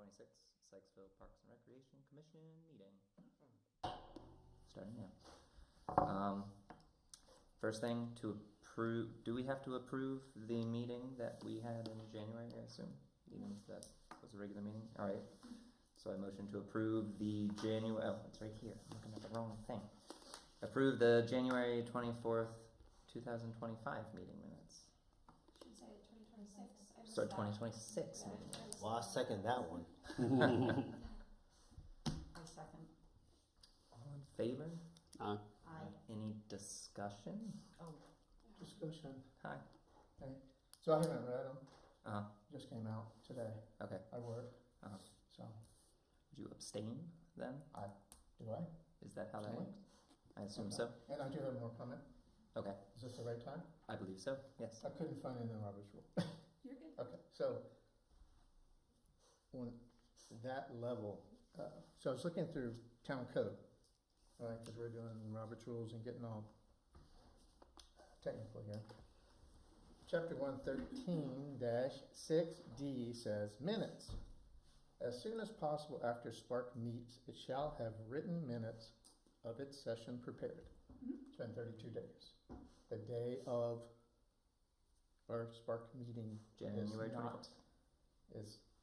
2026 Sykesville Parks and Recreation Commission meeting. Starting now. First thing, to approve, do we have to approve the meeting that we had in January, I assume? Even if that was a regular meeting? All right. So I motion to approve the January, oh, it's right here. I'm looking at the wrong thing. Approve the January 24th, 2025 meeting minutes. Should say 2026. Sorry, 2026 Yeah. meeting minutes. Well, I second that one. I second. All in favor? Aye. Any discussion? Discussion. Hi. Okay. So I haven't read them. Uh-huh. Just came out today. Okay. I work. Uh-huh. So, Would you abstain then? do I? Is that how that Abstain. works? I assume Okay. so. And I do have more comment. Okay. Is this the right time? I believe so. Yes. I couldn't find it in the Robert's rule. You're good. Okay, so on that level, so I was looking through town code, right? Because we're doing Robert's rules and getting all technical here. Chapter 113-6D says minutes. As soon as possible after SPARC meets, it shall have written minutes of its session prepared. It's been 32 days. The day of our SPARC meeting January is 24th. not,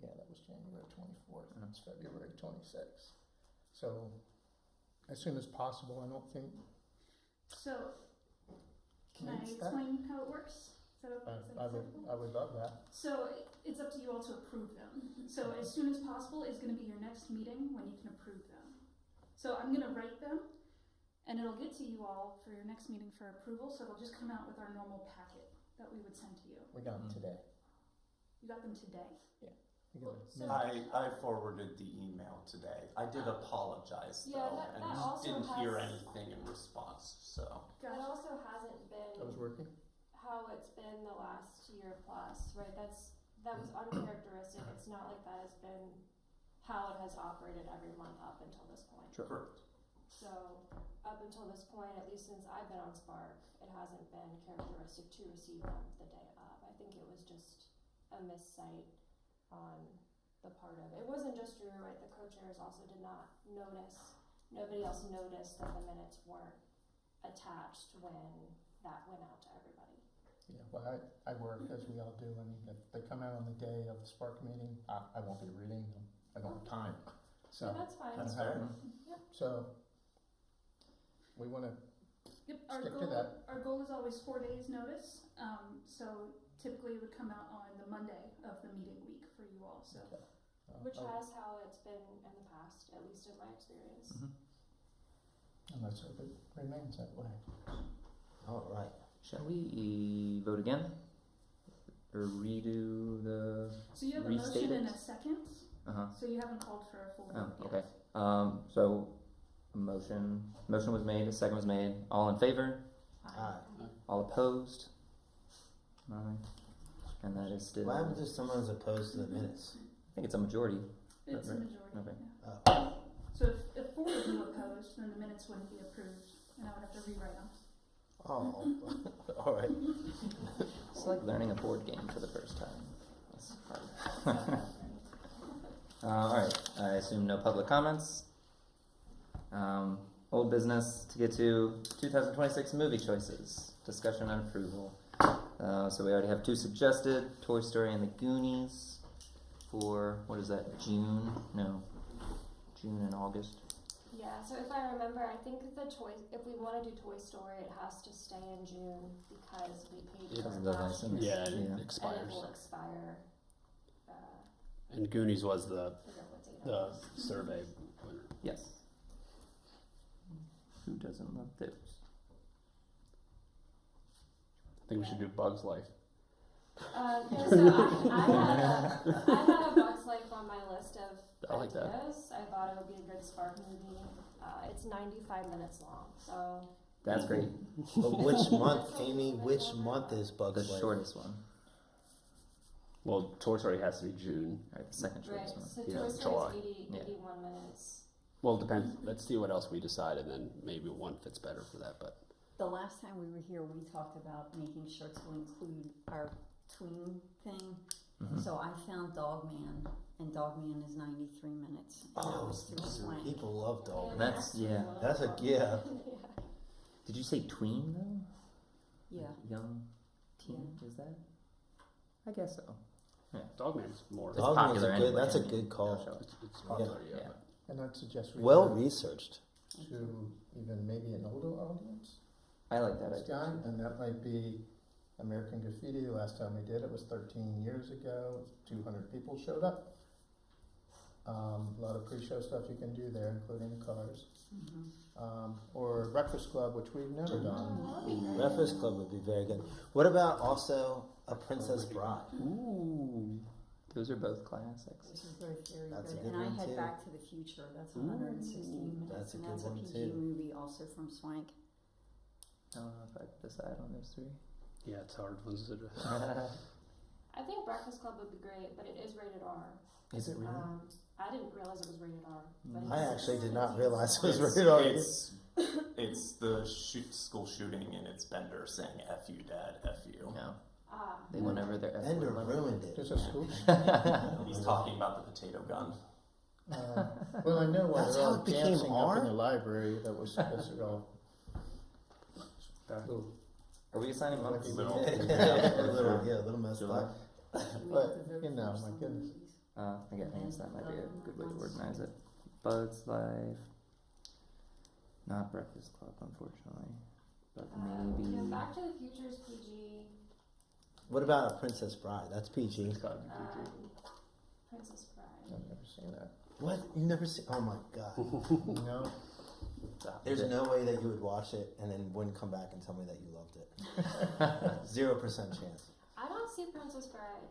that was January 24th, it's February 26th. So, as soon as possible, I don't think, So, can I Needs that? explain how it works? Is that okay? Is that I acceptable? would love that. So it's up to you all to approve them. So as soon as possible is going to be your next meeting when you can approve them. So I'm going to write them, and it'll get to you all for your next meeting for approval. So it'll just come out with our normal packet that we would send to you. We got them today. You got them today. We got them. So- I forwarded the email today. I did apologize Yeah, though, that and also didn't hear has- anything in response. So It Gotcha. also hasn't I was been working. how it's been the last year plus, right? That was uncharacteristic. It's not like that has been how it has operated every month up until this point. correct. So up until this point, at least since I've been on SPARC, it hasn't been characteristic to receive them the day of. I think it was just a missight on the part of it. It wasn't just Drew, right? The co-chairs also did not notice. Nobody else noticed that the minutes weren't attached when that went out to everybody. Yeah, well, I work as we all do, and if they come out on the day of the SPARC meeting, I won't be reading them. I don't have time. So, So that's fine. that's fair. So, we want to, Yep. Our goal is always 4 days notice. So typically it would come out on the Monday of the meeting week for you all. So Which has how it's been in the past, at least in my experience. Mm-hmm. and let's hope it remains that way. All right. Shall we vote again? Or redo the... So you have a Restate motion and it? a second. Uh-huh. So you haven't called for a full vote Oh, yet. okay. So, motion was made, a second was made. All in favor? Aye. All opposed? Aye. And that is still... What happens if someone's opposed to the minutes? I think it's a majority. It's a Right. majority. Okay. Yeah. So if 4 of you opposed, then the minutes wouldn't be approved, and I would have to rewrite them. Oh, all right. It's like learning a board game for the first time. That's hard. Alright, I assume no public comments. Old business to get to 2026 movie choices. Discussion and approval. So we already have 2 suggested, Toy Story and the Goonies for, what is that, June? No, June and August. Yeah, so if I remember, I think if we want to do Toy Story, it has to stay in June because we paid for Because it of the last year. license. Yeah, Yeah. it And it expires. will expire. And Goonies was the I forget what date it is. survey winner. Yes. Who doesn't love those? I think we should do Bug's Life. Yeah, so I had a Bugs Life on my list of I like that. ideas. I thought it would be a good SPARC movie. It's 95 minutes long, so That's great. But which month, Amy? Which month is The Bugs Life? shortest one. Well, Toy Story has to be June. Alright, the second right. shortest one. So Yeah, Toy July. Story is Yeah. 81 minutes. Well, it depends. Let's see what else we decide, and then maybe one fits better for that. But The last time we were here, we talked about making sure to include our tween thing Mhm. So I found Dogman, and Dogman is 93 minutes. And that Oh, was through Swank. people love dog. That's- yeah. That's a yeah. Did you say tween though? Yeah. Young teen, is that? I guess so. Dogman's more. It's Dogman's popular a good. anyway. That's a good call. It's popular, yeah. Yeah. And I'd suggest Well reaching researched. to even maybe an older audience. I like that This idea. guy, and that might be American Graffiti. Last time we did it was 13 years ago. 200 people showed up. A lot of pre-show stuff you can do there, including cars. Or Breakfast Club, which we've never done. Breakfast Club would be very good. What about also A Princess Bride? Ooh, those are both classics. This is both very That's a good. good And I one, had too. Back to the Future. That's 116 minutes. That's a and good that's one, a PG too. movie also from Swank. I don't know if I could decide on those three. Yeah, it's hard ones to do. I think Breakfast Club would be great, but it is rated R. Is it really? I didn't realize it was rated R. But Mm. I it's- actually did not realize it was It's- rated R. It's the school shooting, and it's Bender saying "F you, Dad, F you." No, Ah, they went over their F Bender word limit. ruined it. There's a school. He's talking about the potato gun. Well, I know while That's they're how all it became dancing up R? in the library, that was supposed to go. Little- Are we assigning months? Little- a little messed July. up. We have to But, vote you know, for my some goodness. movies. I guess that might be a good way to organize it. Bugs Life. Not Breakfast Club, unfortunately. But maybe. yeah, Back to the Future is PG. What about A Princess Bride? That's PG. It's gotta be Princess Bride. I've never seen that. What? You never see? Oh my god. No. There's no way that you would watch it and then wouldn't come back and tell me that you loved it. 0% chance. I don't see Princess Bride,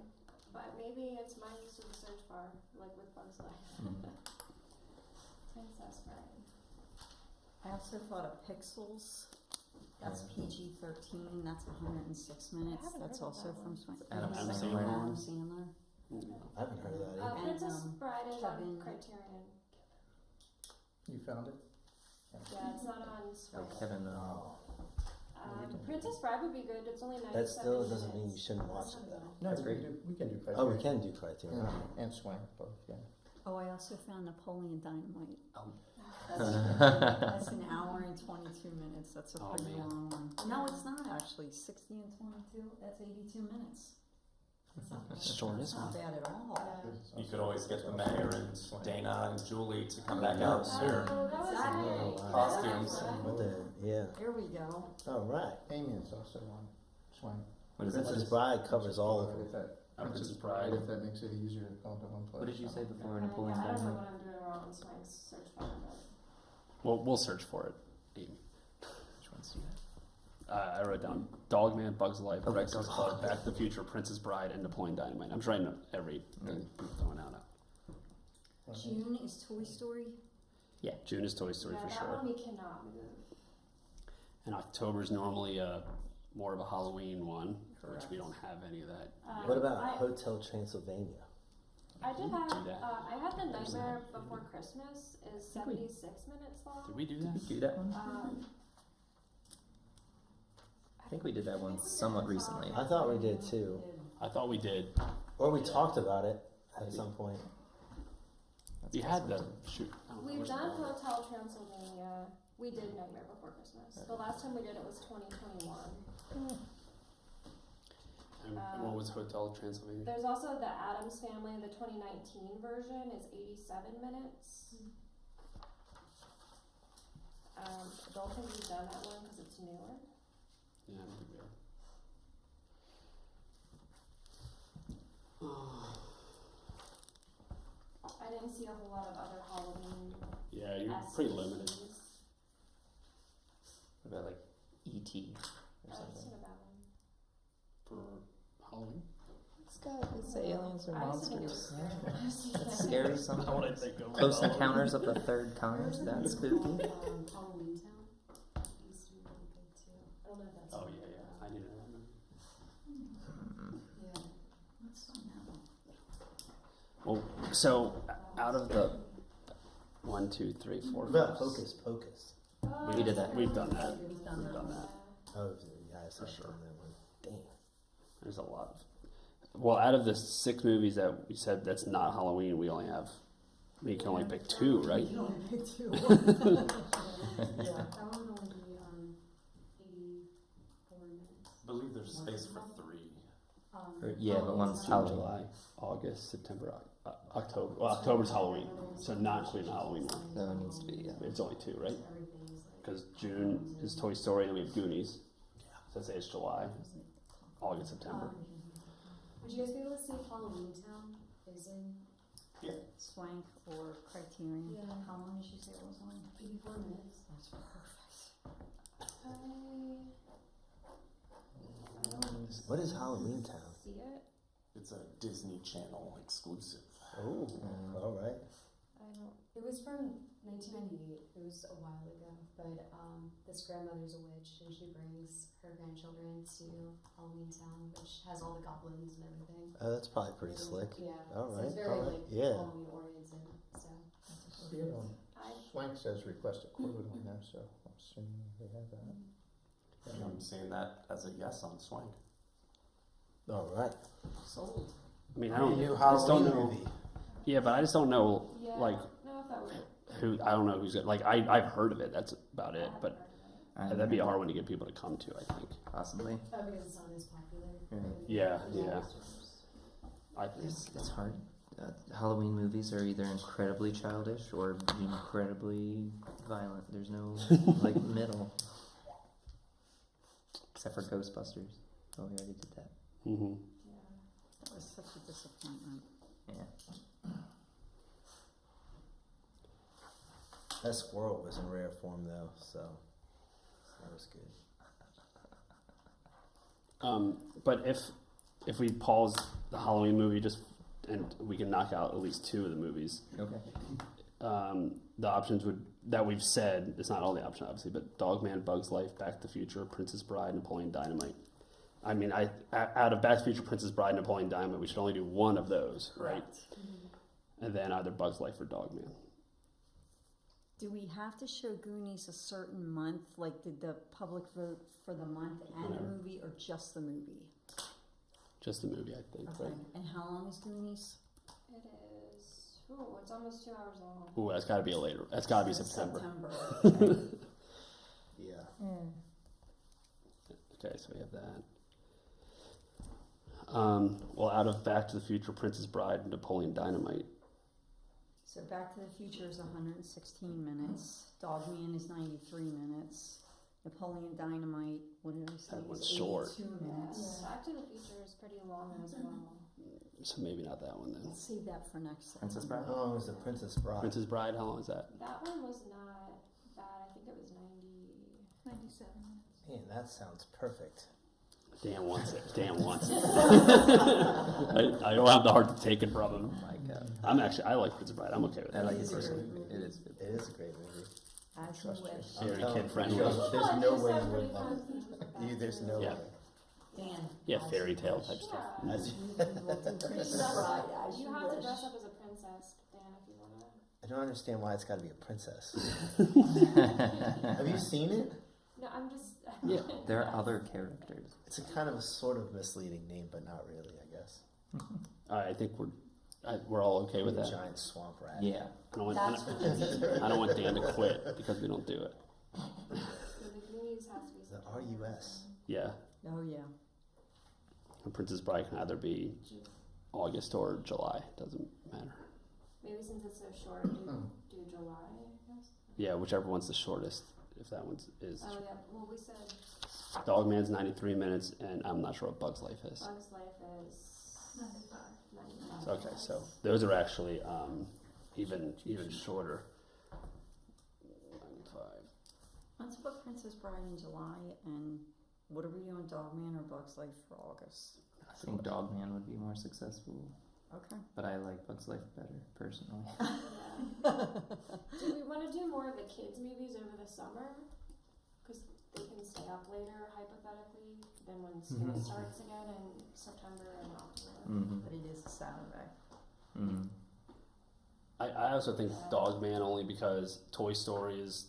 but maybe it's my use of the search bar, like with Bugs Life. Princess Bride. I also thought of Pixels. That's PG-13. That's 106 minutes. haven't That's heard of also that from one. Swank. Adam Adam Sandler. Adam Sandler. I haven't heard of that either. And, Princess Bride is Kevin- on Criterion. You found it? Yeah, it's not on Oh, Swank. Kevin. Princess Bride would be good. It's only 97 That still doesn't mean you minutes. shouldn't watch That's it not though. bad. No, That's we great. can do. We can do Oh, we Criterion. can do Criterion. And Swank both. Yeah. Oh, I also found Napoleon Dynamite. That's That's an hour and 22 minutes. That's a Oh, pretty man. long one. No, it's not actually. 60 and 22. That's 82 minutes. Short It's not bad at all. You could always get the mayor and Dana and Julie to come back out soon. Oh, that was Exactly. great. Costumes. With the, yeah. There we go. All right. Amien's also on Swank. What is it? Princess Bride covers all of them. If that, Princess Bride, Bride. if that makes it easier to go into one place. What did you say before Yeah, Napoleon I don't know Dynamite? what I'm doing wrong on Swank's search bar, but We'll search for it. Amy. Which one's do that? I wrote down Dogman, Bugs Life, Oh, Breakfast Bugs Club, Life. Back to the Future, Princess Bride, and Napoleon Dynamite. I'm trying to everything we're throwing out. June is Toy Story. June is Toy Story yeah, for that sure. one we cannot move. And October's normally more of a Halloween one, which we don't have any of that. What about Hotel Transylvania? I did have. Do that. I had the Nightmare Before Christmas is 76 minutes long. Did we do Did that? we do that one? I I think we did that one somewhat recently. I thought we did too. I thought we did. Or we talked about it at some point. We had the shoot. I don't know, We've where's the done ball? Hotel Transylvania. We did Nightmare Before Christmas. The last time we did it was 2021. And what was Hotel Transylvania? There's also the Addams Family. The 2019 version is 87 minutes. Don't think we've done that one because it's newer. Yeah, I don't think we have. I didn't see a whole lot of other Halloween. Yeah, you're pretty limited SCs. What about like E.T. or I've something? seen about one. for Halloween. It's got it's aliens or I've seen it. monsters. I've seen That's it. scary What I sometimes. think of Close Halloween. Encounters of the Third Kind. That's spooky. Halloween Town. Used to be really good too. I don't know if that's. Oh yeah. I didn't know that. Yeah. Let's find that one. Well, so out of the 1, 2, 3, 4, What about 5, Hocus Pocus? We did that. We've done that. We've done that. Oh, yeah, I saw sure. that one. Damn. There's a lot Well, out of the 6 movies that we said that's not Halloween, we can only pick 2, right? You can only pick 2. Yeah, that one would only be 84 minutes. I believe there's space for 3. Yeah, but one's June, Halloween. July, August, September, October. Well, October's Halloween, so not including the Halloween one. No, it needs to be, It's only 2, right? Everything's like. Because June is Toy Story, and then we have Goonies. So say it's July, August, September. Would you guys be able to see Halloween Town is in Swank or Criterion. Yeah. How long did you say it was on? 84 minutes? That's perfect. I don't What is Halloween Town? see it. It's a Disney Channel exclusive. Oh, all right. I don't. It was from 1998. It was a while ago. But this grandmother's a witch, and she brings her grandchildren to Halloween Town, which has all the goblins and everything. Oh, that's probably pretty slick. Yeah. All So right, it's very all right. like Yeah. Halloween oriented. So See it on I Swank says request a quote on there, so I'm assuming they have that. I'm saying that as a yes on Swank. All right. Sold. I mean, I New just don't Halloween know. movie. Yeah, but I just don't know, yeah. like, No, if that would. I don't know who's it. Like, I've heard of it. That's about it. But I that'd be a hard one to get people to come to, I think. Possibly. because it's not as popular. Yeah, yeah. It's hard. Halloween movies are either incredibly childish or incredibly violent. There's no like middle. Except for Ghostbusters. Oh, we already did that. Mm-hmm. That was such a disappointment. Yeah. That squirrel was in rare form though, so that was good. But if we pause the Halloween movie and we can knock out at least 2 of the movies, Okay. the options that we've said, it's not all the options obviously, but Dogman, Bug's Life, Back to the Future, Princess Bride, Napoleon Dynamite. I mean, out of Back to the Future, Princess Bride, Napoleon Dynamite, we should only do one of those, right? And then either Bug's Life or Dogman. Do we have to show Goonies a certain month? Like, did the public vote for the month and the movie, or just the movie? Just the movie, I think, Okay. right? And how long is Goonies? It is. Ooh, it's almost 2 hours long. Ooh, that's got to be that's got to be September. Yeah. Okay, so we have that. Well, out of Back to the Future, Princess Bride, and Napoleon Dynamite. So Back to the Future is 116 minutes. Dogman is 93 minutes. Napoleon Dynamite, what did I say? That one's was short. 82 minutes. Back to the Future is pretty long as well. So maybe not that one then. Let's save that for next Princess Bride? How long was the Princess Bride? Princess Bride, how long is that? That one was not bad. I think it was 97 minutes. Man, that sounds perfect. Dan wants it. Dan wants it. I don't have the heart to take it from him. My God. I like Princess Bride. I'm okay with I that. like it It's a personally. great movie. It is good. It is a great movie. As you wish. Very I'm telling kid-friendly. you, There's no way you Pretty would fun love features it. back There's then. no Yeah. way. Dan. Yeah, as fairy you tale wish. type stuff. Yeah. As- We'll do Princess Bride as You you have to wish. dress up as a princess, Dan, if you want to. I don't understand why it's got to be a princess. Have you seen it? No, I'm just. Yeah. There are other characters. It's a kind of a sort of misleading name, but not really, I guess. I think we're all okay with that. Giant swamp rat. Yeah. I don't want That's what the I don't want Dan to quit because we don't do it. So the Goonies has to be. The RUS. Yeah. Oh, yeah. And Princess Bride can either be August or July. Doesn't matter. Maybe since it's so short, do July, I guess. Yeah, whichever one's the shortest. If that one's is. Oh yeah. Well, we said Dogman's 93 minutes, and I'm not sure what Bug's Life is. Bug's Life is 95. 95. Okay, so those are actually even shorter. 95. Let's put Princess Bride in July, and what are we doing, Dogman or Bug's Life for August? I think Dogman would be more successful, Okay. but I like Bug's Life better, personally. Do we want to do more of the kids' movies over the summer? Because they can stay up later, hypothetically, than when school starts again in September and October. Mm-hmm. But it is a Saturday. Mm-hmm. I also think Dogman only because Toy Story is,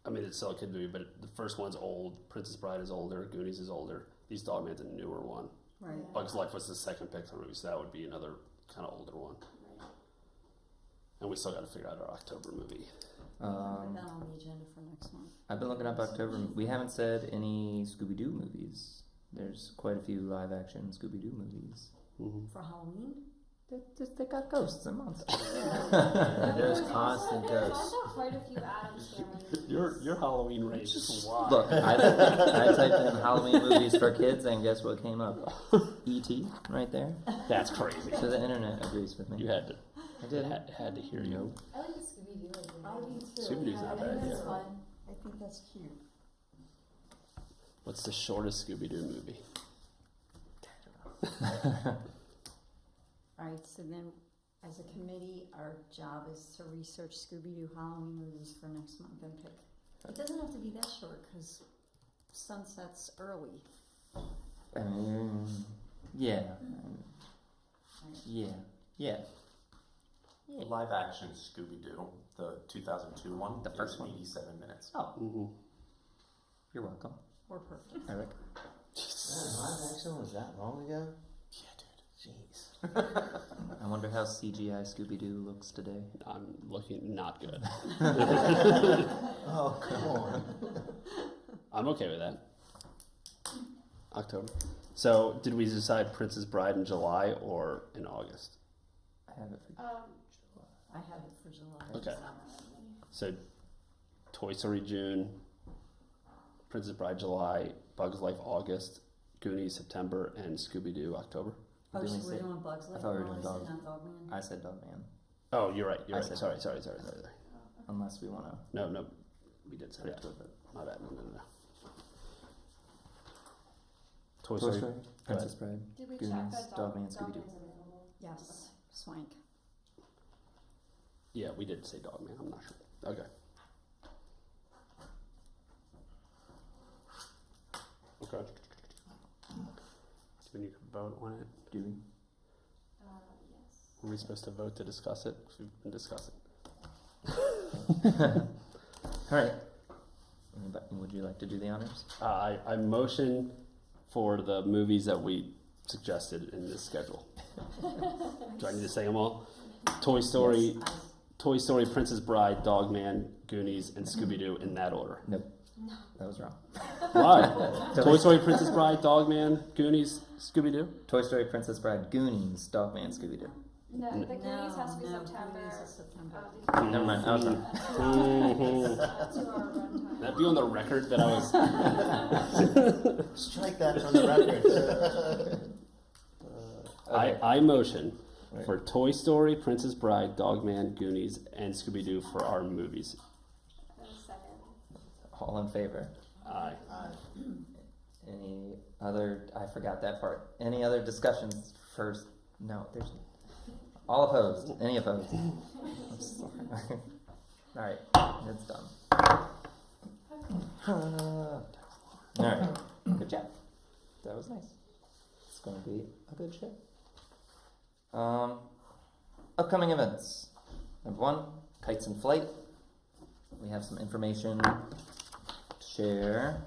I mean, it's still a kid movie, but the first one's old. Princess Bride is older. Goonies is older. These Dogman's a newer one. Right. Bugs Life was the second Pixar movie, so that would be another kind of older one. Right. And we still got to figure out our October movie. Put that on the agenda for next month. I've been looking up October. We haven't said any Scooby-Doo movies. There's quite a few live-action Scooby-Doo movies. Mm-hmm. For Halloween? They got ghosts and monsters. There's constant There's ghosts. also quite a few Adams Family movies. Your Halloween range is wide. Look, I typed in Halloween movies for kids, and guess what came up? E.T. right there. That's crazy. So the internet agrees with me. You had to. I did. Had to hear you. I like the Scooby Doo. I do too. Scooby-Doo's not I think bad, that's yeah. fun. I think that's cute. What's the shortest Scooby-Doo movie? Alright, so then, as a committee, our job is to research Scooby-Doo Halloween movies for next month and pick. It doesn't have to be that short, because sunset's early. Yeah. Yeah. Yeah. Live action Scooby Doo, the 2002 one, The first one. 87 minutes. Oh, Mm-hmm. you're welcome, Or perfect. Eric. Live action was that long ago? Yeah, dude. Jeez. I wonder how CGI Scooby-Doo looks today. I'm looking not good. Oh, come on. I'm okay with that. October. So, did we decide Princess Bride in July or in August? I have it for I have it for July. Okay. So, Toy Story June, Princess Bride July, Bugs Life August, Goonies September, and Scooby Doo October. Oh, so Didn't we we're say- doing Bugs Life? I thought we were now, doing is it Dogs. not Dogman? I said Dogman, Oh, you're right. You're I right. said- Sorry. unless we want to No, we did say put it that. to a vote. My bad. No. Toy Story. Story, Princess Bride, Did we Goonies, check that Dogman, Scooby-Doo. Dogman's available? Yes, Swank. Yeah, we did say Dogman. I'm not sure. Okay. Okay. Do we need to vote on it? Do we? Yes. Are we supposed to vote to discuss it? 'Cause we've been discussing. All right. Would you like to do the honors? I motion for the movies that we suggested in this schedule. Do I need to say them all? Toy Story, Yes, Toy Story, Princess Bride, Dogman, Goonies, and Scooby-Doo in that order. Nope. That was wrong. Why? Toy Story, Princess Bride, Dogman, Goonies, Scooby-Doo? Toy Story, Princess Bride, Goonies, Dogman, Scooby-Doo. No, the Goonies has to be no, September. Goonies is September. Never mind, I was wrong. Mhm. 2 hour runtime. That'd be on the record that I was. Strike that from the record. I motion Right. for Toy Story, Princess Bride, Dogman, Goonies, and Scooby-Doo for our movies. Second. All in favor? Aye. Any other? I forgot that part. Any other discussions first? No, there's. All opposed? Any opposed? I'm sorry. All right, it's done. All right, good job. That was nice. It's going to be a good show. Upcoming events. Number 1, kites in flight. We have some information to share.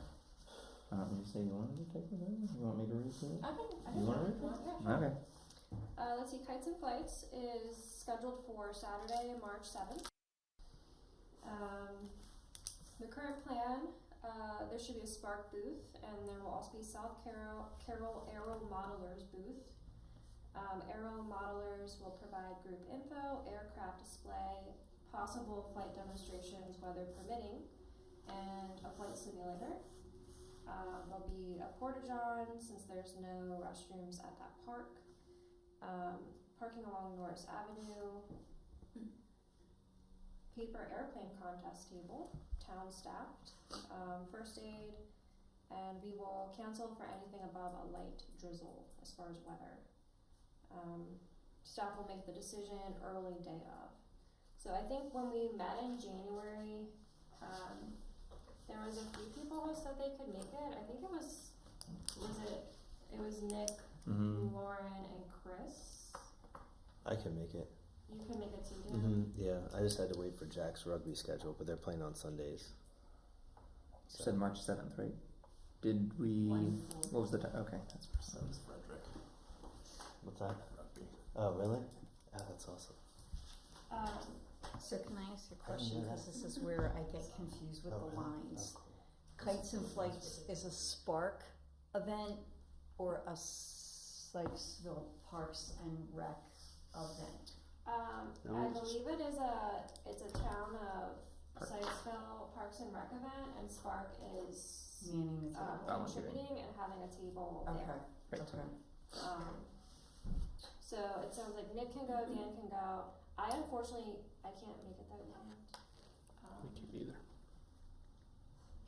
You say you wanted to take it? You want me to read it? I You can want to read read it? it? Yeah, sure. Okay. Let's see, Kites and Flights is scheduled for Saturday, March 7th. The current plan, there should be a SPARC booth, and there will also be South Carroll Aero Modelers booth. Aero Modelers will provide group info, aircraft display, possible flight demonstrations, weather permitting, and a flight simulator. There'll be a porta-john since there's no restrooms at that park. Parking along Norris Avenue, paper airplane contest table, town staffed, first aid, and we will cancel for anything above a light drizzle as far as weather. Staff will make the decision early day of. So I think when we met in January, there was a few people who said they could make it. I think it was Nick, Mm-hmm. Lauren, and Chris. I can make it. You can make it too, Dan. Yeah, I just had to wait for Jack's rugby schedule, but they're playing on Sundays. You said March 7th, right? Did we? What was the time? Okay, that's That was Frederick. What's that? Rugby. Oh, really? Oh, that's awesome. So can I ask a I didn't question, know that. because this is where I get confused with Oh, the really? lines. Oh, cool. Kites and Flights is a SPARC event or a Sykesville Parks and Rec event? I believe it's a town of Sykesville Parks and Rec event, and SPARC is Manning the table. Volunteering. contributing and having a table Okay, there. Right. okay. So it sounds like Nick can go, Dan can go. I unfortunately, I can't make it that weekend. We can't either.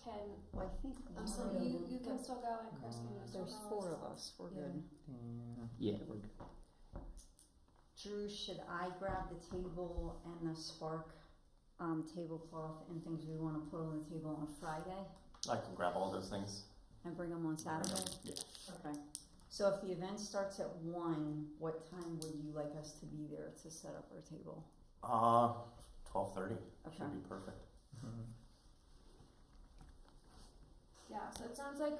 Can, Well, I think so you can still go and Chris can still go. there's as 4 of well. us, we're Yeah. good. Yeah, we're good. Drew, should I grab the table and the SPARC tablecloth and things we want to put on the table on Friday I can grab all those things. and bring them on Saturday? Yeah. Okay. So if the event starts at 1, what time would you like us to be there to set up our table? 12:30 Okay. should be perfect. Yeah, so it sounds like,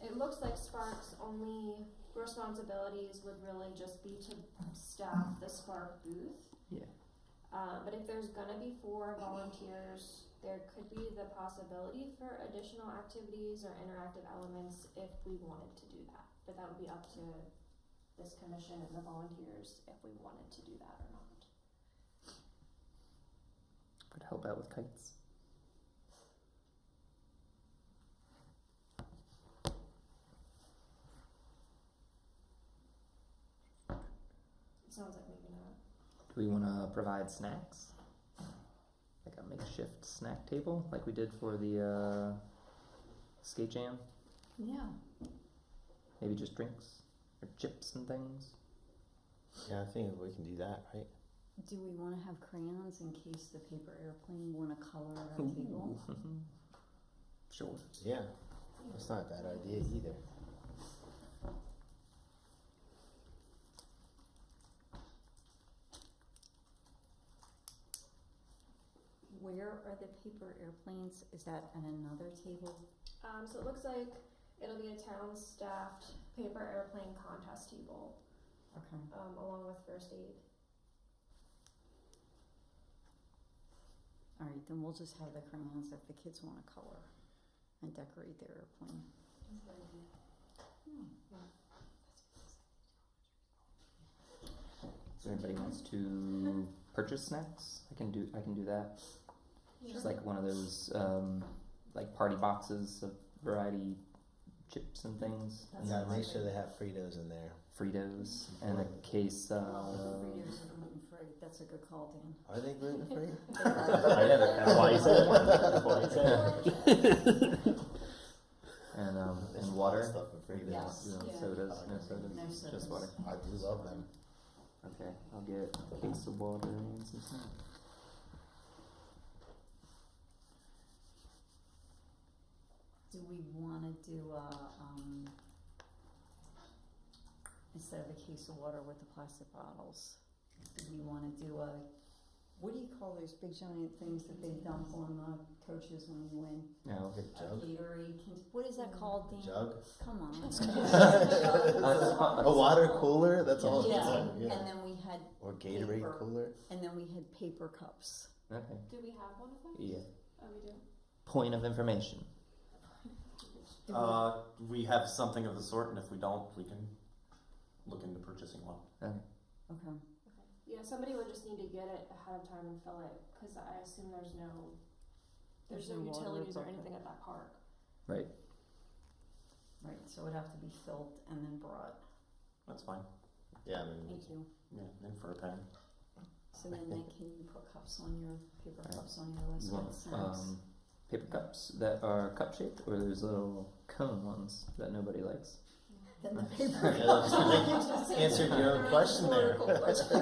it looks like SPARC's only responsibilities would really just be to staff the SPARC booth. Yeah. But if there's gonna be 4 volunteers, there could be the possibility for additional activities or interactive elements if we wanted to do that. But that would be up to this commission and the volunteers if we wanted to do that or not. Would help out with kites. It sounds like maybe not. Do we want to provide snacks? Like a makeshift snack table, like we did for the skate jam? Yeah. Maybe just drinks or chips and things. Yeah, I think we can do that, right? Do we want to have crayons in case the paper airplane want to color our table? Sure. Yeah, that's not a bad idea either. Where are the paper airplanes? Is that at another table? So it looks like it'll be a town staffed paper airplane contest table, Okay. along with first aid. All right, then we'll just have the crayons if the kids want to color and decorate their airplane. If anybody wants to purchase snacks, I can do that. Just like one of those like party boxes of variety chips and things. And Yeah, then make like sure they have Fritos in there. Fritos and a case Fritos are gluten-free. That's a good call, Dan. Are they gluten free? That's why you said it. That's why you said it. and water. Stuff with Fritos. Yes. You know, Yeah. sodas, no sodas, No sodas. just water. I do love them. Okay, I'll get a case of water and some snacks. Do we want to do instead of a case of water with the plastic bottles, do we want to do what do you call those big giant things that they dump on the coaches when you win? No. Good jug. Gatorade. What is that called, Dan? Jug. Come on. A water cooler. That's all. Yeah. It's like, yeah. And then we had Or Gatorade paper. cooler. and then we had paper cups. Okay. Do we have one of those? Yeah. Oh, we do. Point of information. Do We have something of the sort, and if we don't, we can look into purchasing one. Okay. Okay. Yeah, somebody would just need to get it ahead of time and fill it, because I assume there's no There's no water utilities or bucket. anything at that park. Right. Right. So it'd have to be filled and then brought. That's fine. Yeah, I mean, Thank you. Yeah, in for a penny. So then, Nick, can you put cups on your paper Right. cups on your list You want with snacks? paper cups that are cup shaped, or there's little cone ones that nobody likes? Then the paper Yeah, cups. like you just answered your own question there. Rhetorical question.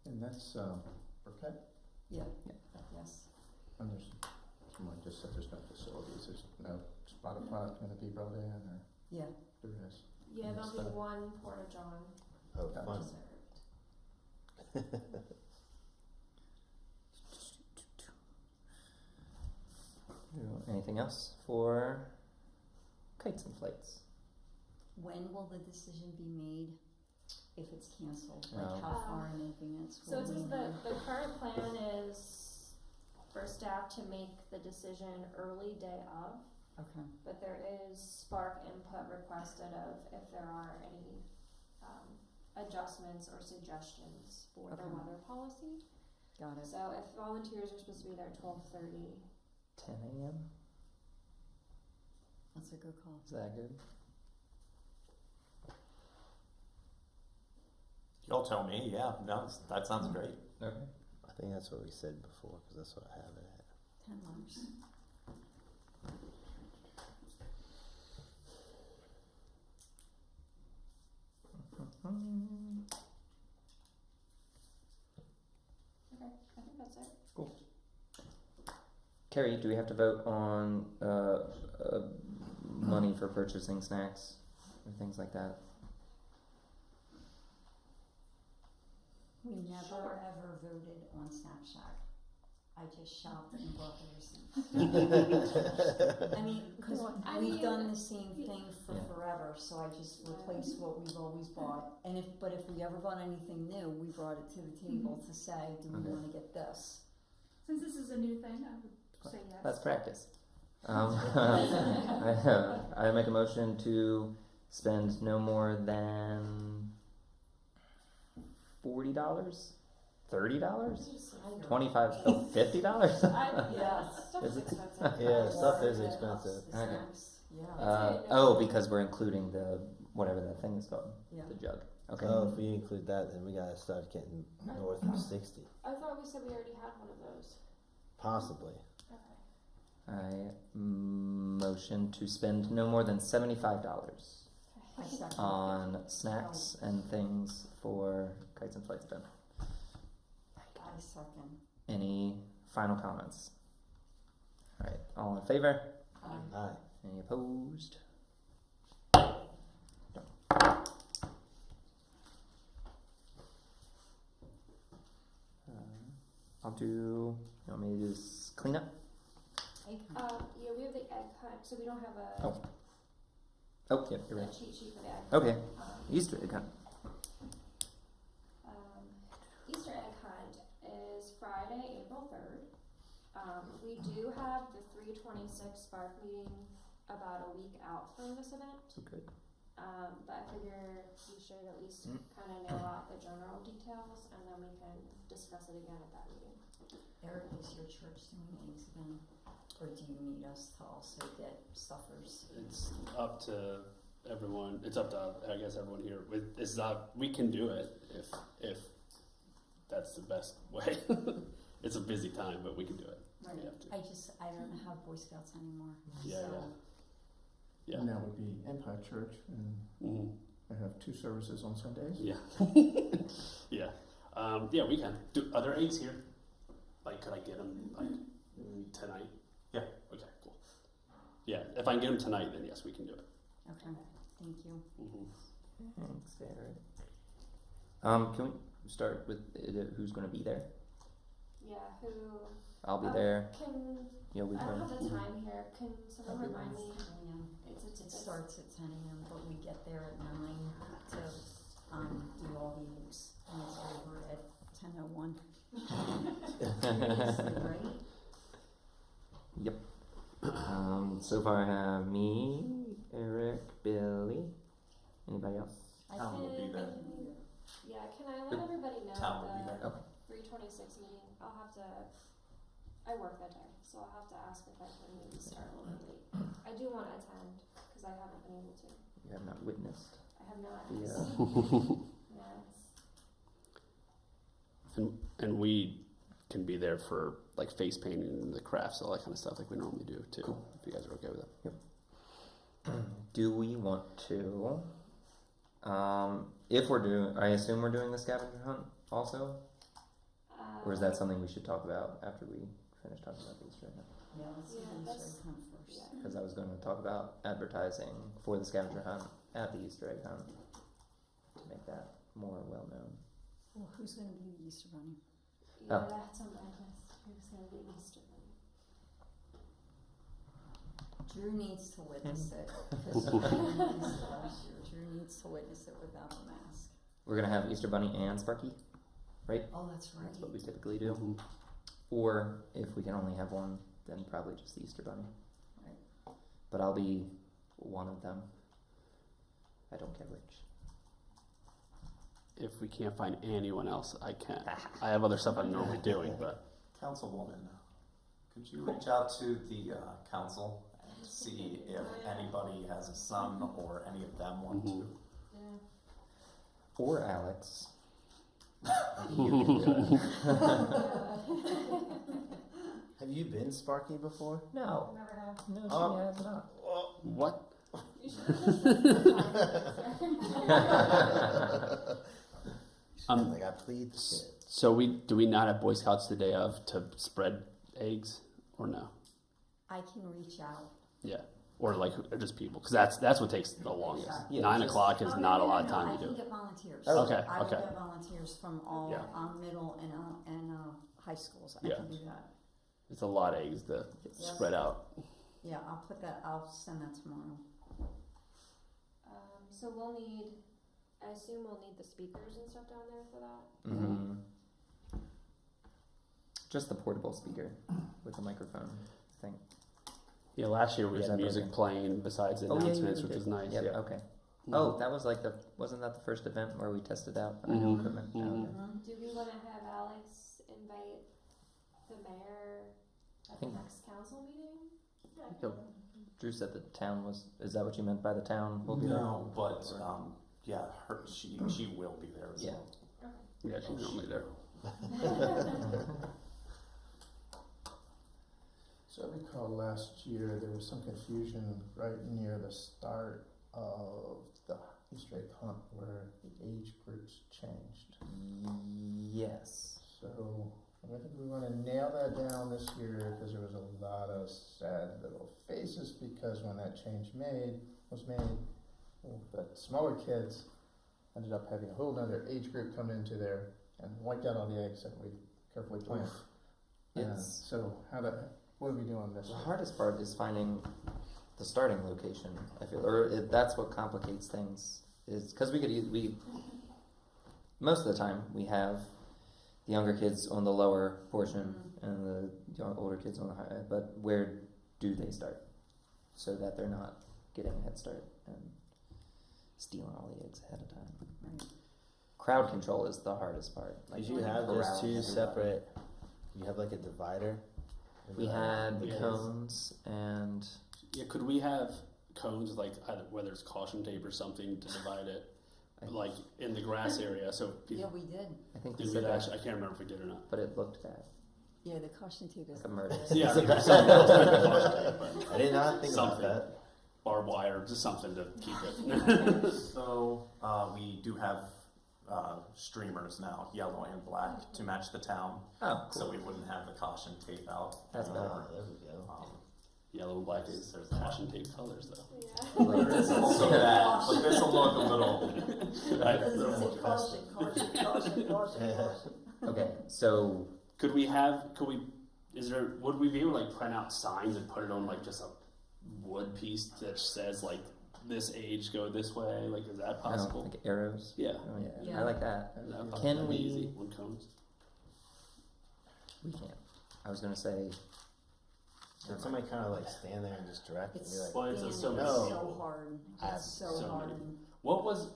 And that's, okay? Yeah. Yes. And there's, someone just said there's no facilities, there's no spotter pot gonna be brought in, or Yeah. there is? Yeah, there'll be Stuff. one porta john Oh, fun. reserved. Anything else for kites and flights. When will the decision be made if it's canceled? Like Oh. how far in advance So will it we says know? the current plan is for staff to make the decision early day of, Okay, but there is SPARC input requested of if there are any adjustments or suggestions for the Okay. weather policy. got it. So if volunteers are supposed to be there at 12:30, 10 a.m. That's a good call. Is that good? Y'all tell me. Yeah, no, that sounds great. Okay. I think that's what we said before, because that's what I have it at. $10. okay, I think that's it. Carrie, do we have to vote on money for purchasing snacks and things like that? We never Sure. ever voted on Snack Shack. I just shopped and bought the receipts. I mean, because I we've mean, done the same thing for Yeah. forever, so I just replaced what we've always bought. And if we ever bought anything new, we brought it to the table to say, do we Okay. want to get this? Since this is a new thing, I would say yes. That's practice. I make a motion to spend no more than $40, $30, $25, $50. Yes. Stuff Is is it? expensive. Yeah, stuff is Water, expensive. the Okay. snacks, yeah. Oh, because we're including the whatever that thing is called, Yeah. the jug. Okay. Oh, if we include that, then we gotta start getting north of 60. I thought we said we already had one of those. Possibly. Okay. I motion to spend no more than $75 I second. on snacks and things for kites and flights event. I second. Any final comments? All right, all in favor? Aye. Any opposed? I'll do. You want me to do this cleanup? Yeah, we have the egg hunt, so we don't have a, Oh. Oh, yeah, you're a right. cheat sheet for the egg Okay, hunt. Easter egg hunt. Easter egg hunt is Friday, April 3rd. We do have the 326 SPARC meeting about a week out from this event. Okay. But I figure we should at least kind of nail out the general details, and then we can discuss it again at that meeting. Eric, is your church doing eggs again? Or do you need us to also get stuffers? It's up to everyone. It's up to, I guess, everyone here. It's not. We can do it if that's the best way. It's a busy time, but we can do it. Right. We have to. I don't have Boy Scouts anymore. Yeah, so. Yeah. And that would be Empire Church, and Mm-hmm. I have 2 services on Sundays. Yeah. Yeah. Yeah, we can. Are there eggs here? Like, could I get them tonight? Yeah. Okay, cool. Yeah, if I can get them tonight, then yes, we can do it. Okay, thank you. Mm-hmm. Thanks, Eric. Can we start with who's going to be there? Yeah, who? I'll be there. Can You'll be I don't there. have the time here? Can someone remind me? 10 a.m. It starts at 10 a.m., but we get there at 9 to do all the eggs, and it's over at 10:01. Right? Yep. So far I have me, Eric, Billy. Anybody else? Tom will be there. Yeah, can I let everybody know Tom will be the there. Okay. 326 meeting? I'll have to. I work that day, so I'll have to ask if I can maybe start a little late. I do want to attend because I haven't been able to. You have not witnessed I have not. the. Yes. And we can be there for like face painting and the crafts, all that kind of stuff, like we normally do too. Cool. If you guys are okay with that. Do we want to? If we're doing, I assume we're doing the scavenger hunt also, or is that something we should talk about after we finish talking about the Easter egg hunt? Yeah, let's do Yeah, the that's- Easter egg hunt first. Yeah. Because I was going to talk about advertising for the scavenger hunt at the Easter egg hunt to make that more well known. Well, who's going to be the Easter Bunny? Yeah, Oh. that's on my list. Who's gonna be Easter Bunny? Drew needs to witness it. 'Cause Drew witnessed it last year. Drew needs to witness it without the mask. We're gonna have Easter Bunny and Sparky, right? Oh, that's right. That's what we typically do. Mhm. Or if we can only have one, then probably just the Easter Bunny. Right. But I'll be one of them. I don't care which. If we can't find anyone else, I can. I have other stuff I'm normally doing, but Councilwoman, could you reach out to the council and see if anybody has a son or any of them want to? Yeah. Or Alex. Have you been Sparky before? No. Never have. No, she Oh. has not. what? You should Like I plead the fifth. So do we not have Boy Scouts the day of to spread eggs or no? I can reach out. Yeah, or like or just people because that's what takes the longest. Yeah, 9 just- o'clock is not a lot of No, time I to do can it. get volunteers. Okay, I will okay. get volunteers from all Yeah. middle and high schools. I Yeah. can do that. It's a lot of eggs to spread out. Yeah, I'll send that tomorrow. So we'll need, I assume we'll need the speakers and stuff down there for that. Mm-hmm. Just the portable speaker with a microphone thing. Yeah, last year we Is had that music broken? playing besides the Oh, yeah, announcements, you which did. was nice. Yep, Yeah. okay. Mhm. Oh, that was like wasn't that the first event where we tested out the new Mhm, equipment? mhm. Oh, okay. Do we want to have Alex invite the mayor at the think- next council meeting? So, Drew said the town was. Is that what you meant by the town? Will be No, but yeah, she will be there as Yeah. well. Yeah, she's normally there. So I recall last year there was some confusion right near the start of the Easter egg hunt where the age groups changed. Yes. So I think we want to nail that down this year because there was a lot of sad little faces because when that change was made, the smaller kids ended up having a whole other age group come into there and wiped out all the eggs that we carefully planned. It's So what are we doing this the year? hardest part is finding the starting location. I feel, that's what complicates things. Is because we most of the time we have the younger kids on the lower portion and the older kids on the higher. But where do they start, so that they're not getting a head start and stealing all the eggs ahead of time? Right. Crowd control is the hardest part. Did you have corralling just two everybody. separate? You have like a divider. We had the Yes. cones and Yeah, could we have cones like whether it's caution tape or something to divide it, like in the grass area? So Yeah, people, we did. I think we did said we that, actually? I can't remember if we did or not. but it looked bad, Yeah, the caution tape is like a murder. Yeah, I did not think about Something. that. barbed wire, just something to keep it. So we do have streamers now, yellow and black, to match the town, Oh, cool. so we wouldn't have the caution tape out. That's better. There we go. Yellow and black is there's caution tape colors though. Yeah. There is also that, but this will look a little. Okay, so Would we be able to like print out signs and put it on like just a wood piece that says like this age go this way? Like, is that possible? like arrows. Yeah. Oh, yeah. Yeah. I like that. Is that possible? Can That'd be we- easy on cones? We can't. I was gonna say. Can somebody kind of like stand there and just direct and be like, Well, it's a so many No. people. hard. I- It's so so hard. many. What was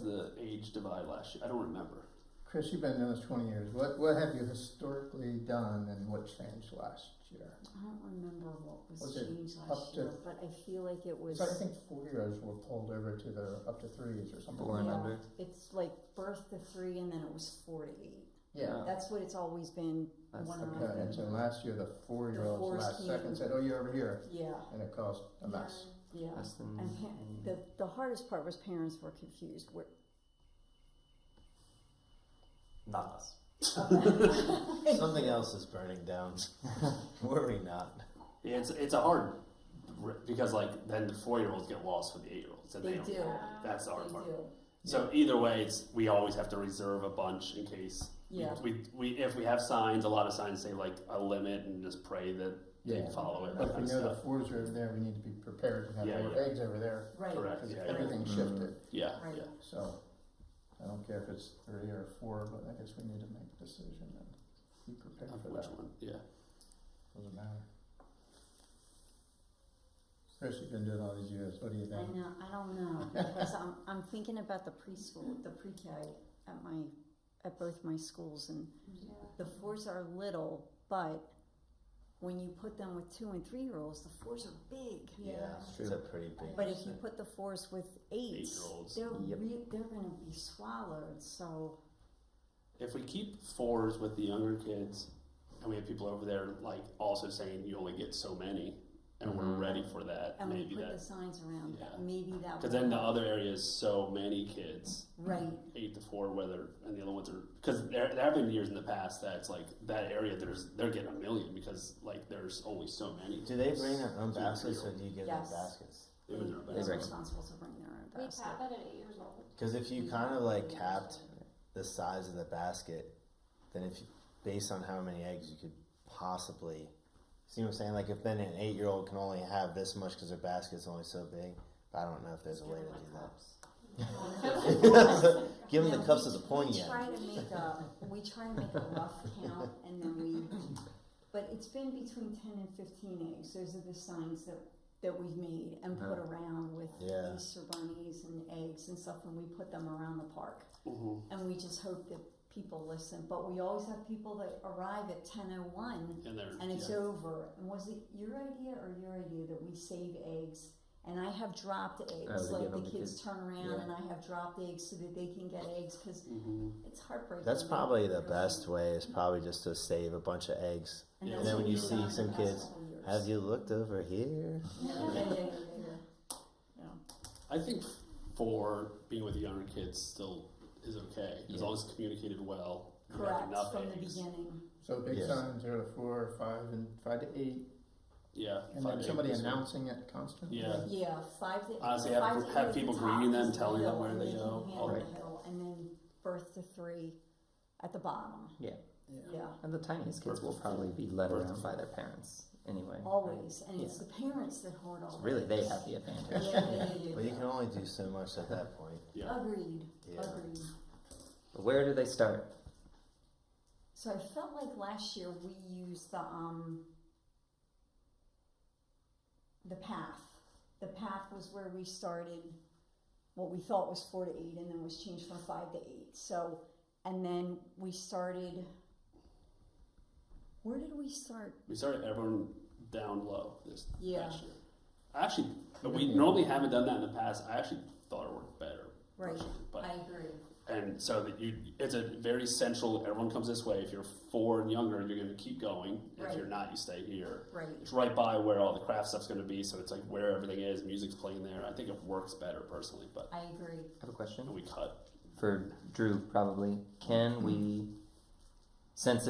the age divide last year? I don't remember. Chris, you've been doing this 20 years. What have you historically done and what changed last year? I don't remember what was Was it changed up last to- year, but I feel like it was. So I think 4-year-olds were pulled over to the up to 3s or something. 4 and Yeah. under. It's like birth to 3, and then it was 4 to 8. Yeah. That's what it's always been. That's one okay. of Okay, and so last year the 4-year-olds The 4s last came- second said, "Oh, you're over here," Yeah, and it caused a mess. yeah. Less than. And the hardest part was parents were confused. Where Not us. something else is burning down? Were we not? Yeah, it's a hard because like then the 4-year-olds get lost with the 8-year-olds. And they don't- do, That's the hard they part. do. So either way, we always have to reserve a bunch in case. Yeah. We if we have signs, a lot of signs say like a limit and just pray that they follow it. But that if we kind know of the stuff. fours are over there, we need to be prepared to have Yeah, more yeah. eggs over there, Right. Correct. because Yeah, everything yeah. shifted. Yeah, Right. yeah. So, I don't care if it's 3 or 4, but I guess we need to make a decision and be prepared Of for which that. one? Yeah. Doesn't matter. Chris, you've been doing all these years, what do you I think? know, I don't know, because I'm thinking about the preschool, the pre-K at both my schools, and Yeah. the 4s are little, but when you put them with 2 and 3-year-olds, the 4s are big. Yeah. It's a pretty big. But if you put the 4s with 8s, 8-year-olds. they're Yep. they're gonna be swallowed, so, If we keep 4s with the younger kids, and we have people over there like also saying you only get so many, and we're Mhm. ready for that, and we maybe put that. the signs around, Yeah. maybe that Because would then the help. other area is so many kids, Right, 8 to 4, whether, and the other ones are, because there have been years in the past that it's like that area they're getting 1 million because like there's only so many. Do they bring their own 2 and baskets, 3-year-olds. or do you give Yes. them baskets? They bring their own they're baskets. bring- responsible to bring their own We basket. tap that at 8 years old. Because if you kind of like capped the size of the basket, then if you, based on how many eggs you could possibly, see what I'm saying? Like if then an 8-year-old can only have this much because their basket's only so big. But I don't know if there's a way to do that. Give them the No, cups as a point we yet. try to make a rough count, and then but it's been between 10 and 15 eggs. Those are the signs that we've made and put around with Yeah. Easter bunnies and eggs and stuff, and we put them around the park. Mhm. And we just hope that people listen. But we always have people that arrive at 10:01 And they're and it's yeah. over. And was it your idea or your idea that we save eggs? And I have dropped eggs, to like give the them to kids kids. turn around, Yeah. and I have dropped eggs so that they can get eggs, because Mhm. it's heartbreaking. That's probably the Really. best way, is probably just to save a bunch of eggs. And Yeah. that's And then what when you we've see done some the past kids, couple years. Have you looked over here? Yeah. I think 4 being with the younger kids still is okay as Yeah. long as it's communicated well. You have Correct, enough from the eggs. beginning. So big Yes. sign, 0 to 4, 5, and 5 to 8, Yeah. and 5 then to 8 somebody this way. announcing it constantly. Yeah. Yeah, 5 to Honestly, 5 have to 8 have at the people top greeting them, is the telling them hill, where and they can go. handle All the right. hill, and then birth to 3 at the bottom. Yeah. Yeah, And the tiniest kids will probably be led around by their parents anyway. always, and it's the parents that hoard all. Really, they eggs. have the advantage. Yeah, they do. Well, you can only do so much at that point. Yeah. Agreed. Yeah. Agreed. But where do they start? So I felt like last year we used the path. The path was where we started what we thought was 4 to 8, and then was changed from 5 to 8. So, and then we started. Where did we start? We started everyone down low this Yeah. last year. Actually, we normally haven't done that in the past. I actually thought it worked better. Right. personally, But I agree. and so that it's a very central. Everyone comes this way. If you're 4 and younger, you're going to keep going. Right. If you're not, you stay here. Right. It's right by where all the craft stuff's going to be, so it's like where everything is. Music's playing there. I think it works better personally, but I agree. I have a question we cut. for Drew. Probably, can we, since